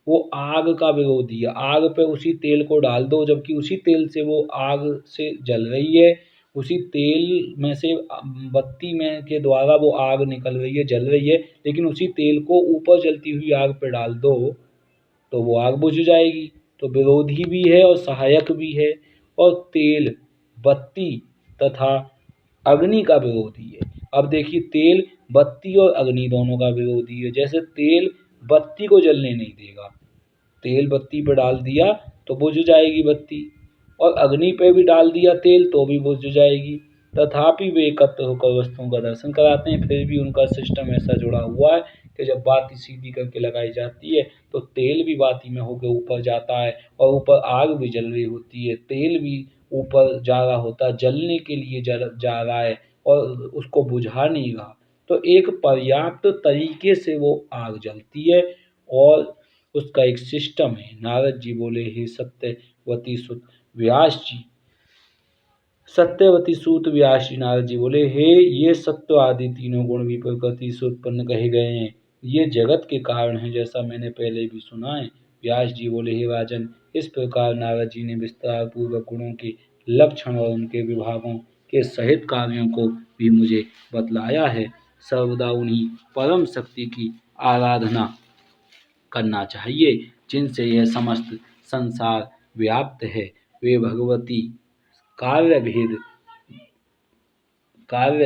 वो आग का विरोधी है। आग पे उसी तेल को डाल दो, जबकि उसी तेल से वो आग से जल रही है, उसी तेल में से बत्ती में के द्वारा वो आग निकल रही है, जल रही है, लेकिन उसी तेल को ऊपर जलती हुई आग पे डाल दो तो वो आग बुझ जाएगी। तो विरोधी भी है और सहायक भी है। और तेल बत्ती तथा अग्नि का विरोधी है। अब देखिए, तेल बत्ती और अग्नि दोनों का विरोधी है। जैसे तेल बत्ती को जलने नहीं देगा, तेल बत्ती पर डाल दिया तो बुझ जाएगी बत्ती, और अग्नि पे भी डाल दिया तेल तो भी बुझ जाएगी। तथापि वे एकत्र होकर वस्तुओं का दर्शन कराते हैं। फिर भी उनका सिस्टम ऐसा जुड़ा हुआ है कि जब बाती सीधी करके लगाई जाती है तो तेल भी बाती में होकर ऊपर जाता है, और ऊपर आग भी जल रही होती है, तेल भी ऊपर जा रहा होता है, जलने के लिए जा रहा है, और उसको बुझा नहीं रहा। तो एक पर्याप्त तरीके से वो आग जलती है, और उसका एक सिस्टम है। नारद जी बोले, हे सत्यवती सुत व्यास जी, सत्यवती सूत व्यास जी, नारद जी बोले, हे ये सत्व आदि तीनों गुण भी प्रकृति से उत्पन्न कहे गए हैं, ये जगत के कारण हैं, जैसा मैंने पहले भी सुना है। व्यास जी बोले, हे राजन, इस प्रकार नारद जी ने विस्तार पूर्वक गुणों के लक्षण और उनके विभागों के सहित कार्यों को भी मुझे बतलाया है। सर्वदा उन्हीं परम शक्ति की आराधना करना चाहिए जिनसे यह समस्त संसार व्याप्त है। वे भगवती कार्य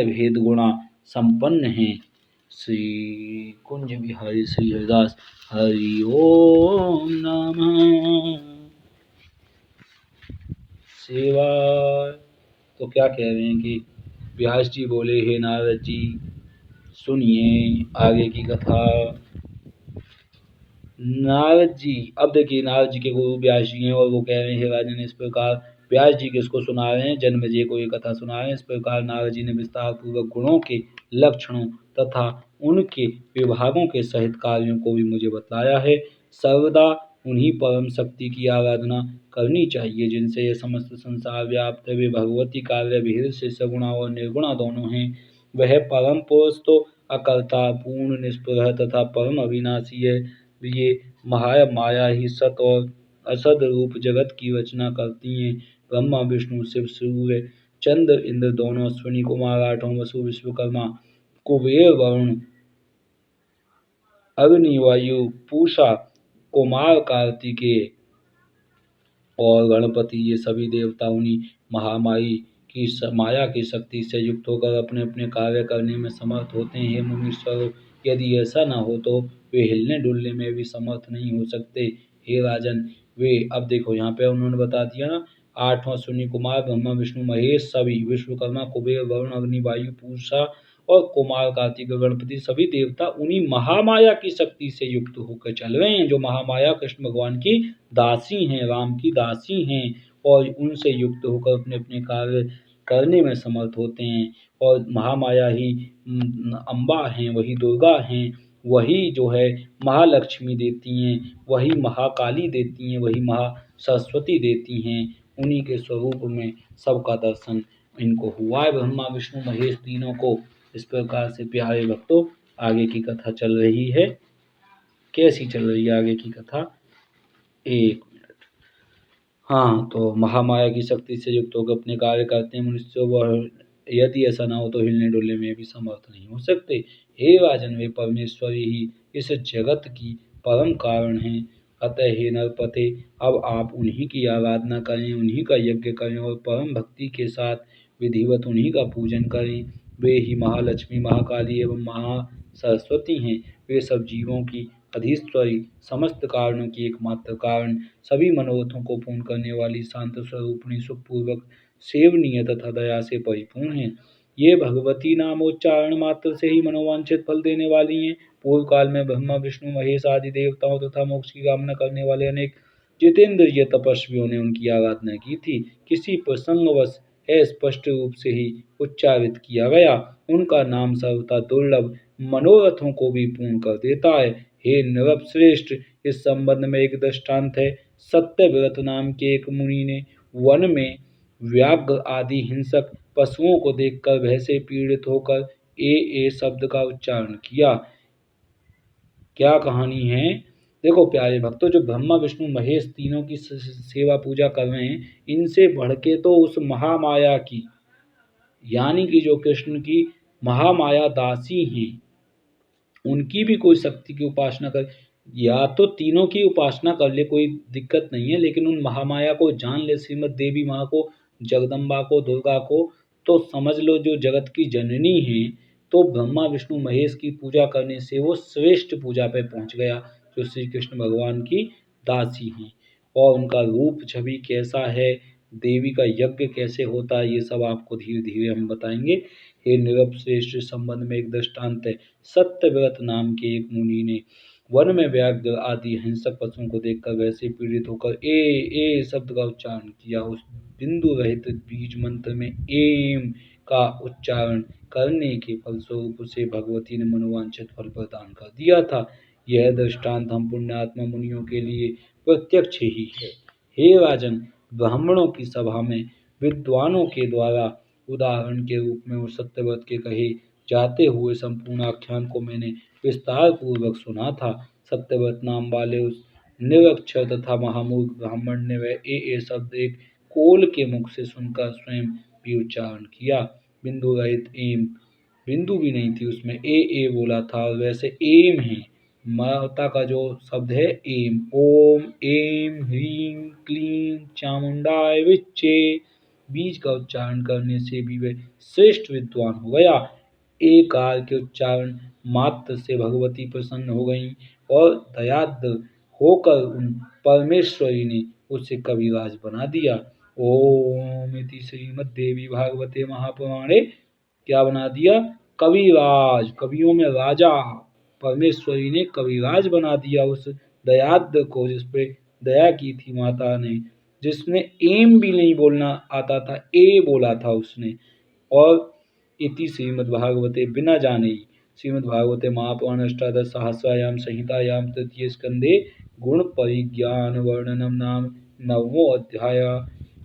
भेद गुणा संपन्न हैं। श्री कुंज बिहारी श्री हरिदास हरि ओम नमः शिवाय। तो क्या कह रहे हैं कि व्यास जी बोले, हे नारद जी, सुनिए आगे की कथा। नारद जी, अब देखिए, नारद जी के गुरु व्यास जी हैं, और वो कह रहे हैं, हे राजन, इस प्रकार व्यास जी किसको सुना रहे हैं? जन्मेजय को ये कथा सुना रहे हैं। इस प्रकार नारद जी ने विस्तार पूर्वक गुणों के लक्षणों तथा उनके विभागों के सहित कार्यों को भी मुझे बतलाया है। सर्वदा उन्हीं परम शक्ति की आराधना करनी चाहिए जिनसे यह समस्त संसार व्याप्त है। वे भगवती कार्य भेद से सगुणा और निर्गुणा दोनों हैं। वह परम पुरुष तो अकर्ता, पूर्ण, निष्प्रह तथा परम अविनाशी है। ये माया ही सत और असद रूप जगत की रचना करती हैं। ब्रह्मा, विष्णु, शिव, सूर्य, चंद्र, इंद्र दोनों, अश्विनी कुमार आठों, वसु, विश्वकर्मा, कुबेर, वरुण, अग्नि, वायु, पूषा, कुमार, कार्तिकेय और गणपति, ये सभी देवता उन्हीं महामाई की माया की शक्ति से युक्त होकर अपने अपने कार्य करने में समर्थ होते हैं। मुनीश्वर, यदि ऐसा न हो तो वे हिलने डुलने में भी समर्थ नहीं हो सकते। हे राजन, वे, अब देखो यहाँ पे उन्होंने बता दिया ना, आठवां शून्य कुमार, ब्रह्मा, विष्णु, महेश, सभी, विश्वकर्मा, कुबेर, वरुण, अग्नि, वायु, पूषा और कुमार, कार्तिक, गणपति, सभी देवता उन्हीं महामाया की शक्ति से युक्त होकर चल रहे हैं, जो महामाया कृष्ण भगवान की दासी हैं, राम की दासी हैं, और उनसे युक्त होकर अपने अपने कार्य करने में समर्थ होते हैं। और महामाया ही अम्बा हैं, वही दुर्गा हैं, वही जो है महालक्ष्मी देती हैं, वही महाकाली देती हैं, वही महा सरस्वती देती हैं। उन्हीं के स्वरूप में सबका दर्शन इनको हुआ है, ब्रह्मा, विष्णु, महेश तीनों को। इस प्रकार से प्यारे भक्तों, आगे की कथा चल रही है। कैसी चल रही है आगे की कथा? एक मिनट। हाँ, तो महामाया की शक्ति से युक्त होकर अपने कार्य करते हैं मनुष्य, वह यदि ऐसा ना हो तो हिलने डुलने में भी समर्थ नहीं हो सकते। हे राजन, वे परमेश्वर ही इस जगत की परम कारण हैं। अतः हे नरपते, अब आप उन्हीं की आराधना करें, उन्हीं का यज्ञ करें और परम भक्ति के साथ विधिवत उन्हीं का पूजन करें। वे ही महालक्ष्मी, महाकाली एवं महा सरस्वती हैं। वे सब जीवों की अधीश्वरी, समस्त कारणों की एकमात्र कारण, सभी मनोरथों को पूर्ण करने वाली, शांत स्वरूपिणी, सुखपूर्वक सेवनीय तथा दया से परिपूर्ण है। ये भगवती नामोच्चारण मात्र से ही मनोवांछित फल देने वाली हैं। पूर्व काल में ब्रह्मा विष्णु महेश आदि देवताओं तथा मोक्ष की कामना करने वाले अनेक जितेंद्रिय तपस्वियों ने उनकी आराधना की थी। किसी प्रसंगवश स्पष्ट रूप से ही उच्चारित किया गया, उनका नाम सर्वथा दुर्लभ मनोरथों को भी पूर्ण कर देता है। हे नृपश्रेष्ठ, इस संबंध में एक दृष्टांत है। सत्यव्रत नाम के एक मुनि ने वन में व्याघ्र आदि हिंसक पशुओं को देखकर भय से पीड़ित होकर ए शब्द का उच्चारण किया। क्या कहानी है? देखो प्यारे भक्तों, जो ब्रह्मा विष्णु महेश तीनों की सेवा पूजा कर रहे हैं, इनसे बढ़ के तो उस महामाया की, यानी कि जो कृष्ण की महामाया दासी हैं, उनकी भी कोई शक्ति की उपासना कर, या तो तीनों की उपासना कर ले, कोई दिक्कत नहीं है, लेकिन उन महामाया को जान ले, श्रीमद देवी माँ को, जगदम्बा को, दुर्गा को, तो समझ लो जो जगत की जननी है, तो ब्रह्मा विष्णु महेश की पूजा करने से वो श्रेष्ठ पूजा पे पहुंच गया, जो श्री कृष्ण भगवान की दासी हैं। और उनका रूप छवि कैसा है, देवी का यज्ञ कैसे होता है, ये सब आपको धीरे धीरे हम बताएंगे। हे नृपश्रेष्ठ, संबंध में एक दृष्टांत है। सत्यव्रत नाम के एक मुनि ने वन में व्याघ्र आदि हिंसक पशुओं को देखकर वैसे पीड़ित होकर ए शब्द का उच्चारण किया। उस बिंदु रहित बीज मंत्र में एम का उच्चारण करने के फलस्वरूप उसे भगवती ने मनोवांछित फल प्रदान कर दिया था। यह दृष्टांत हम पुण्यात्मा मुनियों के लिए प्रत्यक्ष ही है। हे राजन, ब्राह्मणों की सभा में विद्वानों के द्वारा उदाहरण के रूप में उस सत्यव्रत के कहे जाते हुए संपूर्ण आख्यान को मैंने विस्तार पूर्वक सुना था। सत्यव्रत नाम वाले उस निरक्षर तथा महामूर्ख ब्राह्मण ने वह ए शब्द एक कोल के मुख से सुनकर स्वयं भी उच्चारण किया। बिंदु रहित एम, बिंदु भी नहीं थी उसमें, ए बोला था, और वैसे एम है, माता का जो शब्द है एम। ओम एम ह्रीम क्लीम चामुंडाय विच्चे, बीज का उच्चारण करने से भी वे श्रेष्ठ विद्वान हो गया। एकार के उच्चारण मात्र से भगवती प्रसन्न हो गईं और दयाद्र होकर उन परमेश्वरी ने उसे कविराज बना दिया। ओम इति श्रीमद्देवी भागवते महापुराणे, क्या बना दिया? कविराज, कवियों में राजा। परमेश्वरी ने कविराज बना दिया उस दयाद्र को, जिस पे दया की थी माता ने, जिसने एम भी नहीं बोलना आता था, ए बोला था उसने। और इति श्रीमद्भागवते, बिना जाने ही, श्रीमद्भागवते महापुराण अष्टादश सहस्रायाम संहितायां तृतीय स्कंदे गुण परिज्ञान वर्णनम नाम नवमो अध्याय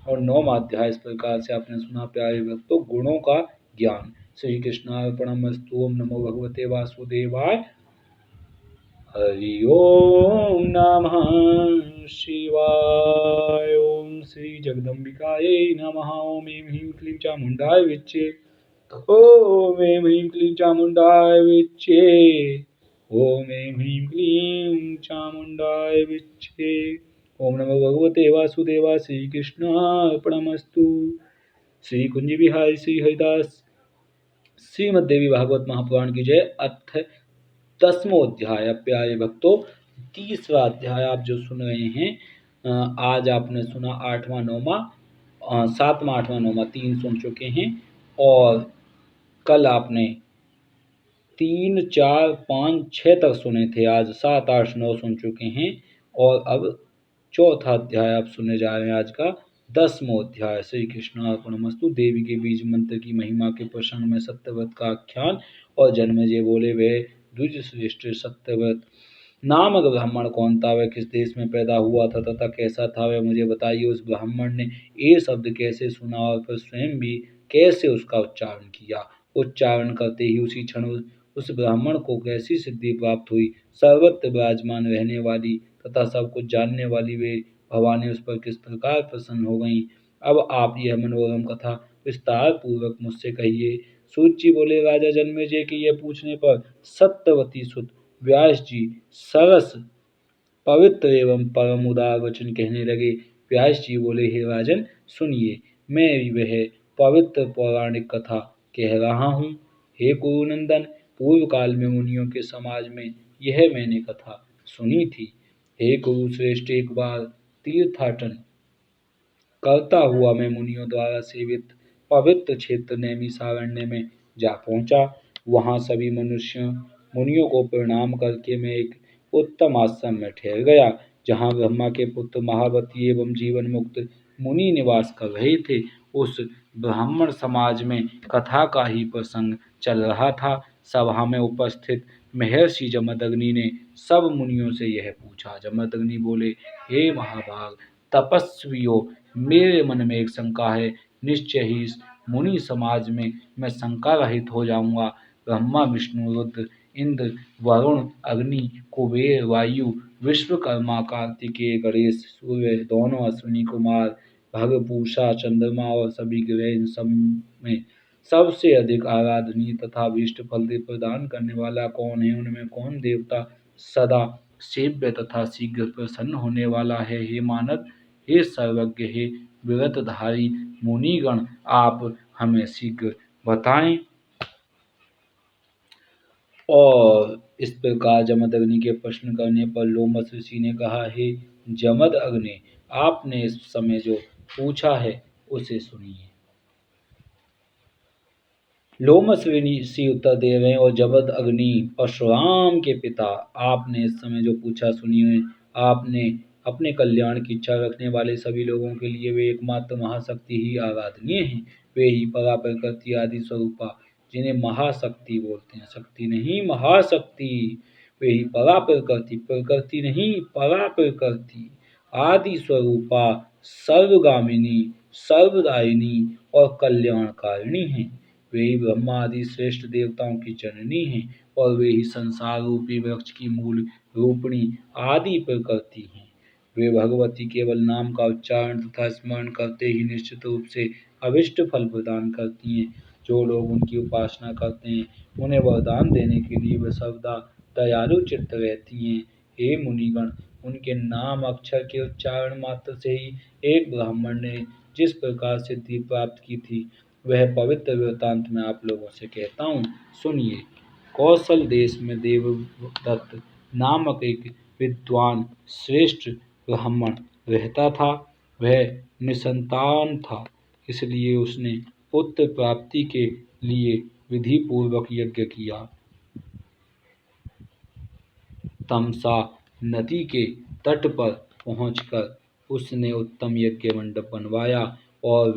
और नौवां अध्याय। इस प्रकार से आपने सुना प्यारे भक्तों, गुणों का ज्ञान। श्री कृष्णार्पणमस्तु। ओम नमो भगवते वासुदेवाय। हरि ओम नमः शिवाय। ओम श्री जगदम्बिकायै नमः। ओम ऐं ह्रीं क्लीं चामुण्डाय विच्चे। ओम ऐं ह्रीं क्लीं चामुण्डाय विच्चे। ओम ऐं ह्रीं क्लीं चामुण्डाय विच्चे। ओम नमो भगवते वासुदेवाय। श्री कृष्णार्पणमस्तु। श्री कुंज बिहारी श्री हरिदास। श्रीमद्देवी भागवत महापुराण की जय। अथ 10वां अध्याय। प्यारे भक्तों, 30वां अध्याय आप जो सुन रहे हैं, आज आपने सुना 8वां 9वां 7वां 8वां 9वां 3 सुन चुके हैं, और कल आपने 3 4 5 6 तक सुने थे। आज 7 8 9 सुन चुके हैं, और अब चौथा अध्याय आप सुनने जा रहे हैं, आज का 10वां अध्याय। श्री कृष्णार्पणमस्तु। देवी के बीज मंत्र की महिमा के प्रसंग में सत्यव्रत का आख्यान। और जन्मेजय बोले, वे द्विज श्रेष्ठ सत्यव्रत नामक ब्राह्मण कौन था, वह किस देश में पैदा हुआ था तथा कैसा था, वह मुझे बताइए। उस ब्राह्मण ने ए शब्द कैसे सुना और फिर स्वयं भी कैसे उसका उच्चारण किया। उच्चारण करते ही उसी क्षण उस ब्राह्मण को कैसी सिद्धि प्राप्त हुई। सर्वत्र विराजमान रहने वाली तथा सब कुछ जानने वाली वे भवानी उस पर किस प्रकार प्रसन्न हो गईं। अब आप यह मनोरम कथा विस्तार पूर्वक मुझसे कहिए। सूत जी बोले, राजा जन्मेजय के यह पूछने पर सत्यवती सुत व्यास जी सरस पवित्र एवं परम उदार वचन कहने लगे। व्यास जी बोले, हे राजन सुनिए, मैं वह पवित्र पौराणिक कथा कह रहा हूँ। हे कुरुनंदन, पूर्व काल में मुनियों के समाज में यह मैंने कथा सुनी थी। हे कुरुश्रेष्ठ, एक बार तीर्थाटन करता हुआ मैं मुनियों द्वारा सेवित पवित्र क्षेत्र नैमिषारण्य में जा पहुंचा। वहां सभी मुनियों को प्रणाम करके मैं एक उत्तम आश्रम में ठहर गया, जहाँ ब्रह्मा के पुत्र महावती एवं जीवन मुक्त मुनि निवास कर रहे थे। उस ब्राह्मण समाज में कथा का ही प्रसंग चल रहा था। सभा में उपस्थित महर्षि जमदग्नि ने सब मुनियों से यह पूछा। जमदग्नि बोले, हे महाभाग तपस्वियों, मेरे मन में एक शंका है। निश्चय ही इस मुनि समाज में मैं शंका रहित हो जाऊंगा। ब्रह्मा, विष्णु, रुद्र, इंद्र, वरुण, अग्नि, कुबेर, वायु, विश्वकर्मा, कार्तिकेय, गणेश, सूर्य, दोनों अश्विनी कुमार, भगपूषा, चंद्रमा और सभी ग्रह, इन सब में सबसे अधिक आराधनीय तथा अभीष्ट फल प्रदान करने वाला कौन है? उनमें कौन देवता सदा सेव्य तथा शीघ्र प्रसन्न होने वाला है? हे मानद, हे सर्वज्ञ, हे व्रतधारी मुनिगण, आप हमें शीघ्र बताएं। और इस प्रकार जमदग्नि के प्रश्न करने पर लोमस ऋषि ने कहा, हे जमदग्नि, आपने इस समय जो पूछा है उसे सुनिए। लोमस ऋषि उत्तर दे रहे हैं, और जमदग्नि परशुराम के पिता, आपने इस समय जो पूछा सुनिए। आपने अपने कल्याण की इच्छा रखने वाले सभी लोगों के लिए वे एकमात्र महाशक्ति ही आराधनीय हैं। वे ही परा प्रकृति आदि स्वरूपा, जिन्हें महाशक्ति बोलते हैं, शक्ति नहीं महाशक्ति। वे ही परा प्रकृति, प्रकृति नहीं परा प्रकृति, आदि स्वरूपा, सर्वगामिनी, सर्वदायिनी और कल्याणकारिणी हैं। वे ही ब्रह्मा आदि श्रेष्ठ देवताओं की जननी हैं, और वे ही संसार रूपी वृक्ष की मूल रूपिणी आदि प्रकृति हैं। वे भगवती केवल नाम का उच्चारण तथा स्मरण करते ही निश्चित रूप से अभिष्ट फल प्रदान करती हैं। जो लोग उनकी उपासना करते हैं, उन्हें वरदान देने के लिए वे सर्वदा दयालु चित्त रहती हैं। हे मुनिगण, उनके नाम अक्षर के उच्चारण मात्र से ही एक ब्राह्मण ने जिस प्रकार सिद्धि प्राप्त की थी, वह पवित्र वृत्तांत मैं आप लोगों से कहता हूँ, सुनिए। कौशल देश में देवदत्त नामक एक विद्वान श्रेष्ठ ब्राह्मण रहता था। वह निसंतान था, इसलिए उसने पुत्र प्राप्ति के लिए विधि पूर्वक यज्ञ किया। तमसा नदी के तट पर पहुंचकर उसने उत्तम यज्ञ मंडप बनवाया और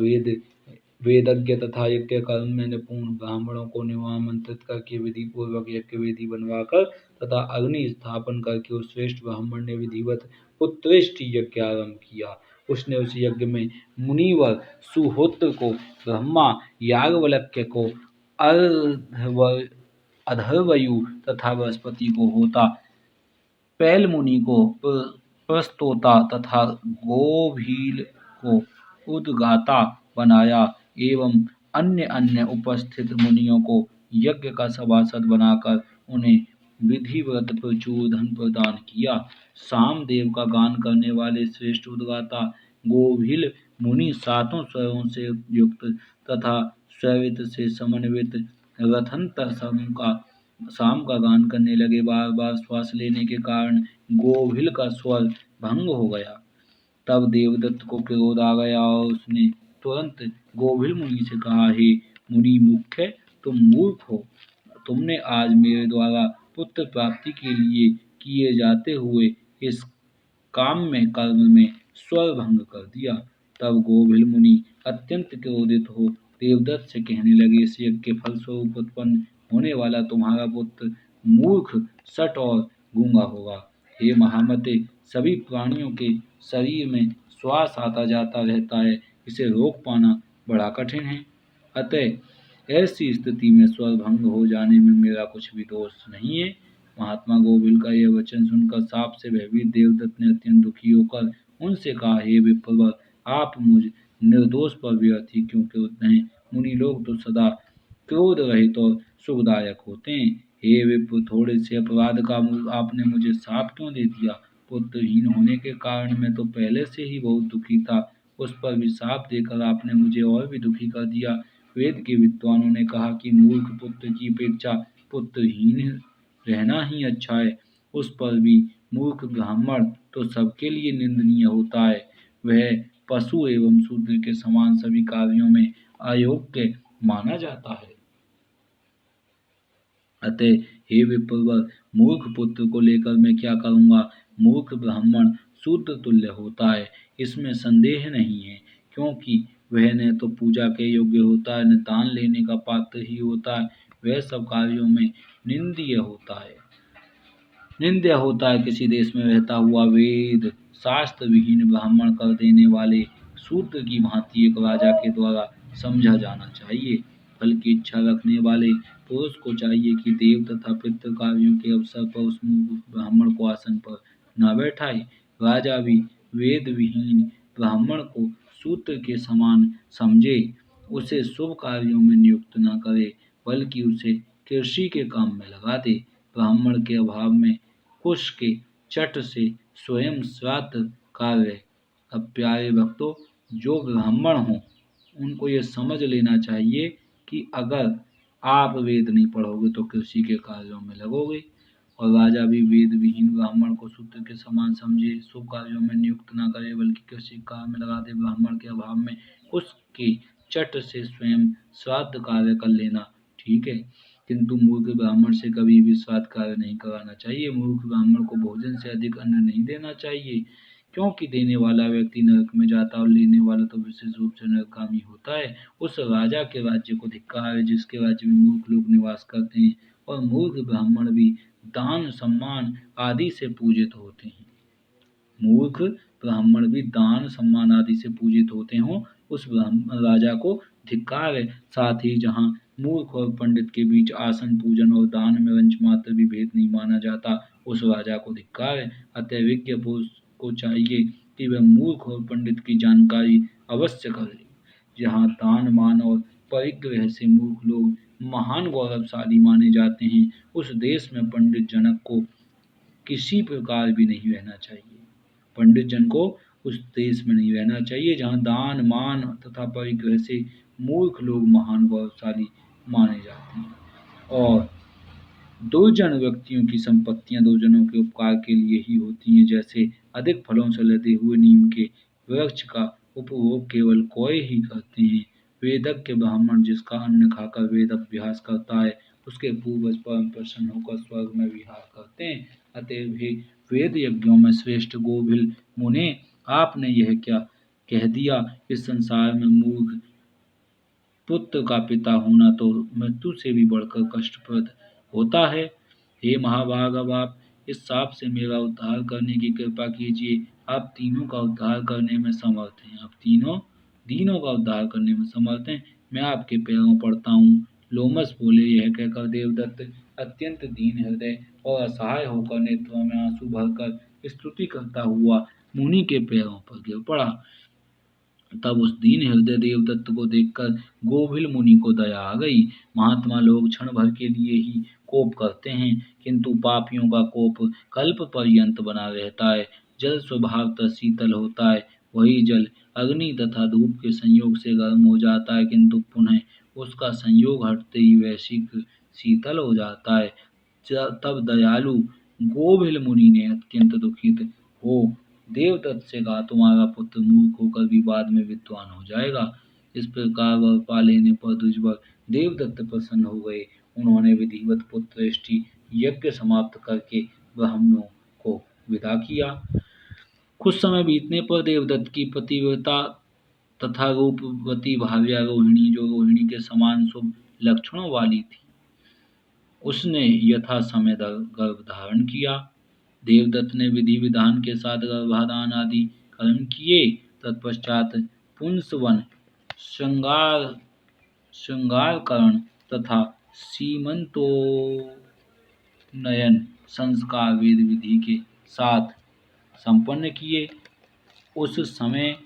वेदज्ञ तथा यज्ञ कर्म में निपुण ब्राह्मणों को निमंत्रित करके विधि पूर्वक यज्ञ वेदी बनवाकर तथा अग्नि स्थापन करके उस श्रेष्ठ ब्राह्मण ने विधिवत उत्कृष्ट यज्ञ आरंभ किया। उसने उस यज्ञ में मुनिवर सुहोत्र को, ब्रह्मा याज्ञवल्क्य को, अधर्वयु तथा बृहस्पति को होता, पैल मुनि को प्रस्तोता तथा गोभील को उद्गाता बनाया एवं अन्य अन्य उपस्थित मुनियों को यज्ञ का सभासद बनाकर उन्हें विधिवत प्रचुर धन प्रदान किया। सामदेव का गान करने वाले श्रेष्ठ उद्गाता गोभील मुनि सातों स्वरों से युक्त तथा स्वरित से समन्वित रथंतर साम का गान करने लगे। बार बार श्वास लेने के कारण गोभील का स्वर भंग हो गया। तब देवदत्त को क्रोध आ गया और उसने तुरंत गोभील मुनि से कहा, हे मुनि मुख्य, तुम मूर्ख हो। तुमने आज मेरे द्वारा पुत्र प्राप्ति के लिए किए जाते हुए इस काम में कर्म में स्वर भंग कर दिया। तब गोभील मुनि अत्यंत क्रोधित हो देवदत्त से कहने लगे, इस यज्ञ के फलस्वरूप उत्पन्न होने वाला तुम्हारा पुत्र मूर्ख, सट और गूंगा होगा। हे महामते, सभी प्राणियों के शरीर में श्वास आता जाता रहता है, इसे रोक पाना बड़ा कठिन है। अतः ऐसी स्थिति में स्वर भंग हो जाने में मेरा कुछ भी दोष नहीं है। महात्मा गोविल का यह वचन सुनकर साप से भयभीत देवदत्त ने अत्यंत दुखी होकर उनसे कहा, हे विप्रवर, आप मुझ निर्दोष पर व्यर्थी क्यों क्रोध हैं? मुनि लोग तो सदा क्रोध रहित और सुखदायक होते हैं। हे विप्र, थोड़े से अपराध का आपने मुझे शाप क्यों दे दिया? पुत्रहीन होने के कारण मैं तो पहले से ही बहुत दुखी था, उस पर भी शाप देकर आपने मुझे और भी दुखी कर दिया। वेद के विद्वानों ने कहा कि मूर्ख पुत्र की अपेक्षा पुत्रहीन रहना ही अच्छा है। उस पर भी मूर्ख ब्राह्मण तो सबके लिए निंदनीय होता है। वह पशु एवं शूद्र के समान सभी कार्यों में अयोग्य माना जाता है। अतः हे विप्रवर, मूर्ख पुत्र को लेकर मैं क्या करूँगा। मूर्ख ब्राह्मण शूद्र तुल्य होता है, इसमें संदेह नहीं है, क्योंकि वह न तो पूजा के योग्य होता है, न दान लेने का पात्र ही होता है, वह सब कार्यों में निंद्य होता है। किसी देश में रहता हुआ वेद शास्त्र विहीन ब्राह्मण कर देने वाले शूद्र की भांति एक राजा के द्वारा समझा जाना चाहिए। फल की इच्छा रखने वाले पुरुष को चाहिए कि देव तथा पितृ कार्यों के अवसर पर उस मूर्ख ब्राह्मण को आसन पर न बैठाए। राजा भी वेद विहीन ब्राह्मण को शूद्र के समान समझे, उसे शुभ कार्यों में नियुक्त न करे, बल्कि उसे कृषि के काम में लगा दे। ब्राह्मण के अभाव में कुश के चट से स्वयं श्राद्ध कार्य। अब प्यारे भक्तों, जो ब्राह्मण हों उनको ये समझ लेना चाहिए कि अगर आप वेद नहीं पढ़ोगे तो कृषि के कार्यों में लगोगे। और राजा भी वेद विहीन ब्राह्मण को शूद्र के समान समझे, शुभ कार्यों में नियुक्त न करे, बल्कि कृषि कार्य में लगा दे। ब्राह्मण के अभाव में उसके चट से स्वयं श्राद्ध कार्य कर लेना ठीक है, किंतु मूर्ख ब्राह्मण से कभी भी श्राद्ध कार्य नहीं कराना चाहिए। मूर्ख ब्राह्मण को भोजन से अधिक अन्न नहीं देना चाहिए, क्योंकि देने वाला व्यक्ति नरक में जाता है और लेने वाला तो विशेष रूप से नरकामी होता है। उस राजा के राज्य को धिक्कार है जिसके राज्य में मूर्ख लोग निवास करते हैं, और मूर्ख ब्राह्मण भी दान सम्मान आदि से पूजित होते हैं। मूर्ख ब्राह्मण भी दान सम्मान आदि से पूजित होते हों, उस राजा को धिक्कार है। साथ ही जहाँ मूर्ख और पंडित के बीच आसन पूजन और दान में अंश मात्र भी भेद नहीं माना जाता, उस राजा को धिक्कार है। अतः विज्ञ पुरुष को चाहिए कि वह मूर्ख और पंडित की जानकारी अवश्य कर ले। जहाँ दान मान और परिग्रह से मूर्ख लोग महान गौरवशाली माने जाते हैं, उस देश में पंडित जनक को किसी प्रकार भी नहीं रहना चाहिए। पंडित जन को उस देश में नहीं रहना चाहिए जहाँ दान मान तथा परिग्रह से मूर्ख लोग महान गौरवशाली माने जाते हैं। और दुर्जन व्यक्तियों की संपत्तियां दुर्जनों के उपकार के लिए ही होती हैं। जैसे अधिक फलों से लदे हुए नीम के वृक्ष का उपभोग केवल कोई ही करते हैं। वेदज्ञ ब्राह्मण जिसका अन्न खाकर वेद अभ्यास करता है, उसके पूर्वज परम प्रसन्न होकर स्वर्ग में विहार करते हैं। अतएव हे वेद यज्ञों में श्रेष्ठ गोभिल मुने, आपने यह क्या कह दिया। इस संसार में मूर्ख पुत्र का पिता होना तो मृत्यु से भी बढ़कर कष्टप्रद होता है। हे महाभाग, अब आप इस शाप से मेरा उद्धार करने की कृपा कीजिए। आप तीनों का उद्धार करने में समर्थ हैं। आप तीनों दीनों का उद्धार करने में समर्थ हैं। मैं आपके पैरों पड़ता हूँ। लोमस बोले। यह कहकर देवदत्त अत्यंत दीन हृदय और असहाय होकर नेत्रों में आंसू भरकर स्तुति करता हुआ मुनि के पैरों पर गिर पड़ा। तब उस दीन हृदय देवदत्त को देखकर गोभिल मुनि को दया आ गई। महात्मा लोग क्षण भर के लिए ही कोप करते हैं, किंतु पापियों का कोप कल्प पर्यंत बना रहता है। जल स्वभावतः शीतल होता है, वही जल अग्नि तथा धूप के संयोग से गर्म हो जाता है, किंतु पुनः उसका संयोग हटते ही वह शीघ्र शीतल हो जाता है। तब दयालु गोभिल मुनि ने अत्यंत दुखित हो देवदत्त से कहा, तुम्हारा पुत्र मूर्ख होकर भी बाद में विद्वान हो जाएगा। इस प्रकार वह पा लेने पर द्विजवर देवदत्त प्रसन्न हो गए। उन्होंने विधिवत पुत्रेष्टि यज्ञ समाप्त करके ब्राह्मणों को विदा किया। कुछ समय बीतने पर देवदत्त की पतिव्रता तथा रूपवती भार्या रोहिणी, जो रोहिणी के समान शुभ लक्षणों वाली थी, उसने यथा समय गर्भ धारण किया। देवदत्त ने विधि विधान के साथ गर्भाधान आदि कर्म किए। तत्पश्चात पुंसवन, श्रृंगारकरण तथा सीमंतोन्नयन संस्कार वेद विधि के साथ संपन्न किए। उस समय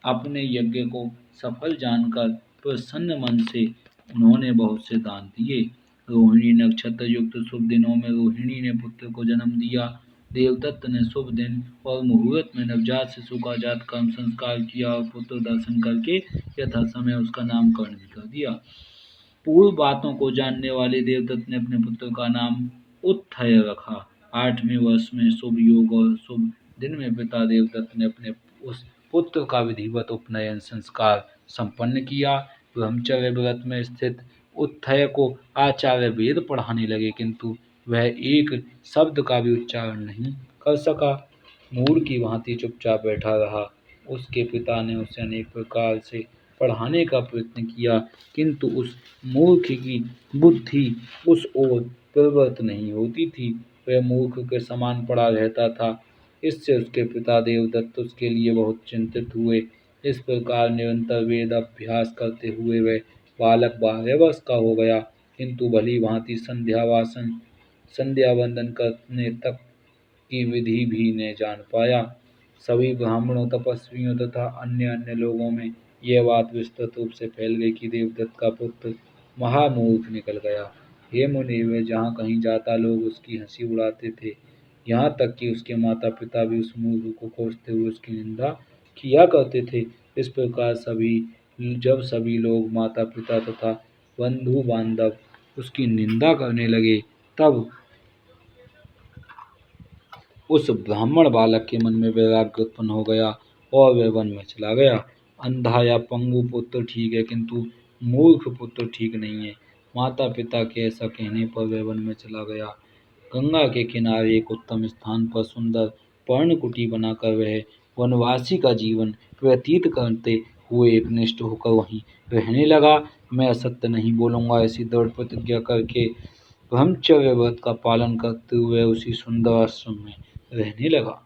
अपने यज्ञ को सफल जानकर प्रसन्न मन से उन्होंने बहुत से दान दिए। रोहिणी नक्षत्र युक्त शुभ दिनों में रोहिणी ने पुत्र को जन्म दिया। देवदत्त ने शुभ दिन और मुहूर्त में नवजात शिशु का जात कर्म संस्कार किया और पुत्र दर्शन करके यथा समय उसका नामकरण भी कर दिया। पूर्व बातों को जानने वाले देवदत्त ने अपने पुत्र का नाम उत्थय रखा। 8वें वर्ष में शुभ योग और शुभ दिन में पिता देवदत्त ने अपने उस पुत्र का विधिवत उपनयन संस्कार संपन्न किया। ब्रह्मचर्य व्रत में स्थित उत्थय को आचार्य वेद पढ़ाने लगे, किंतु वह एक शब्द का भी उच्चारण नहीं कर सका। मूढ़ की भांति चुपचाप बैठा रहा। उसके पिता ने उसे अनेक प्रकार से पढ़ाने का प्रयत्न किया, किंतु उस मूर्ख की बुद्धि उस ओर प्रवृत्त नहीं होती थी। वह मूर्ख के समान पड़ा रहता था। इससे उसके पिता देवदत्त उसके लिए बहुत चिंतित हुए। इस प्रकार निरंतर वेद अभ्यास करते हुए वह बालक 12 वर्ष का हो गया, किंतु भली भांति संध्या वंदन करने तक की विधि भी न जान पाया। सभी ब्राह्मणों, तपस्वियों तथा अन्य अन्य लोगों में यह बात विस्तृत रूप से फैल गई कि देवदत्त का पुत्र महामूर्ख निकल गया। हे मुनि, वह जहाँ कहीं जाता लोग उसकी हंसी उड़ाते थे। यहाँ तक कि उसके माता पिता भी उस मूर्ख को कोसते हुए उसकी निंदा किया करते थे। इस प्रकार जब सभी लोग, माता पिता तथा बंधु बांधव उसकी निंदा करने लगे, तब उस ब्राह्मण बालक के मन में वैराग्य उत्पन्न हो गया और वह वन में चला गया। अंधा या पंगु पुत्र ठीक है, किंतु मूर्ख पुत्र ठीक नहीं है। माता पिता के ऐसा कहने पर वह वन में चला गया। गंगा के किनारे एक उत्तम स्थान पर सुंदर पर्णकुटी बनाकर वह वनवासी का जीवन व्यतीत करते हुए एकनिष्ठ होकर वहीं रहने लगा। मैं असत्य नहीं बोलूंगा, ऐसी दृढ़ प्रतिज्ञा करके ब्रह्मचर्य व्रत का पालन करते हुए उसी सुंदर आश्रम में रहने लगा।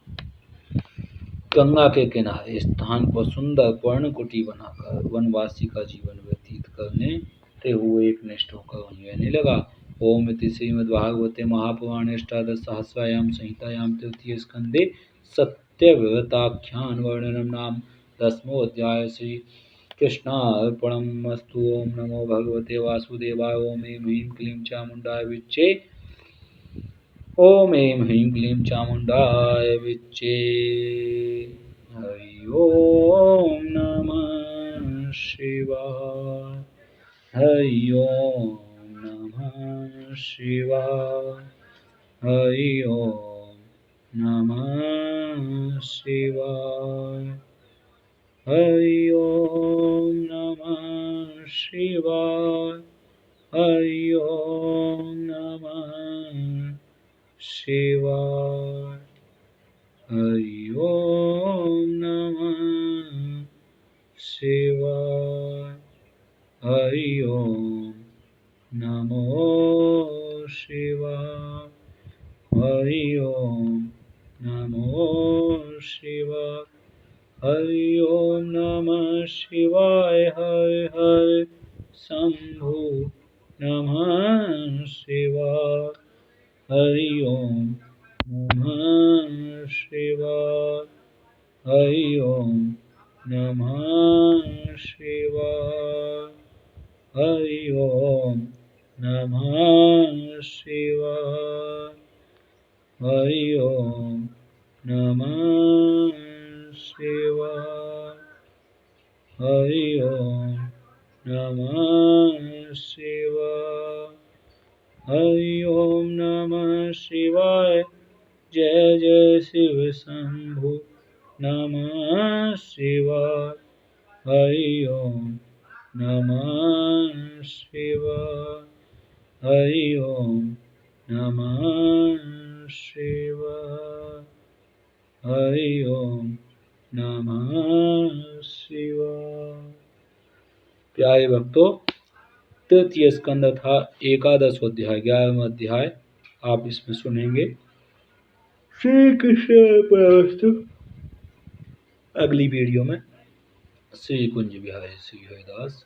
गंगा के किनारे स्थान पर सुंदर पर्णकुटी बनाकर वनवासी का जीवन व्यतीत करते हुए एकनिष्ठ होकर वहीं रहने लगा। ओम इति श्रीमद्भागवते महापुराणे अष्टादश सहस्रायां संहितायां तृतीय स्कंदे सत्यव्रताख्यान वर्णनम नाम 10वां अध्याय। श्री कृष्णार्पणमस्तु। ओम नमो भगवते वासुदेवाय। ओम ऐं ह्रीं क्लीं चामुण्डाय विच्चे। ओम ऐं ह्रीं क्लीं चामुण्डाय विच्चे। हरि ओम नमः शिवाय। हरि ओम नमः शिवाय। हरि ओम नमः शिवाय। हरि ओम नमः शिवाय। हरि ओम नमः शिवाय। हरि ओम नमः शिवाय। हरि ओम नमो शिवाय। हरि ओम नमो शिवाय। हरि ओम नमः शिवाय। हर हर शंभु नमः शिवाय। हरि ओम नमः शिवाय। हरि ओम नमः शिवाय। हरि ओम नमः शिवाय। हरि ओम नमः शिवाय। हरि ओम नमः शिवाय। हरि ओम नमः शिवाय। जय जय शिव शंभु नमः शिवाय। हरि ओम नमः शिवाय। हरि ओम नमः शिवाय। हरि ओम नमः शिवाय। प्यारे भक्तों, तृतीय स्कंद था 11वां अध्याय, 11वां अध्याय आप इसमें सुनेंगे। श्री कृष्ण परमस्तु। अगली वीडियो में श्री कुंज बिहारी श्री हरिदास।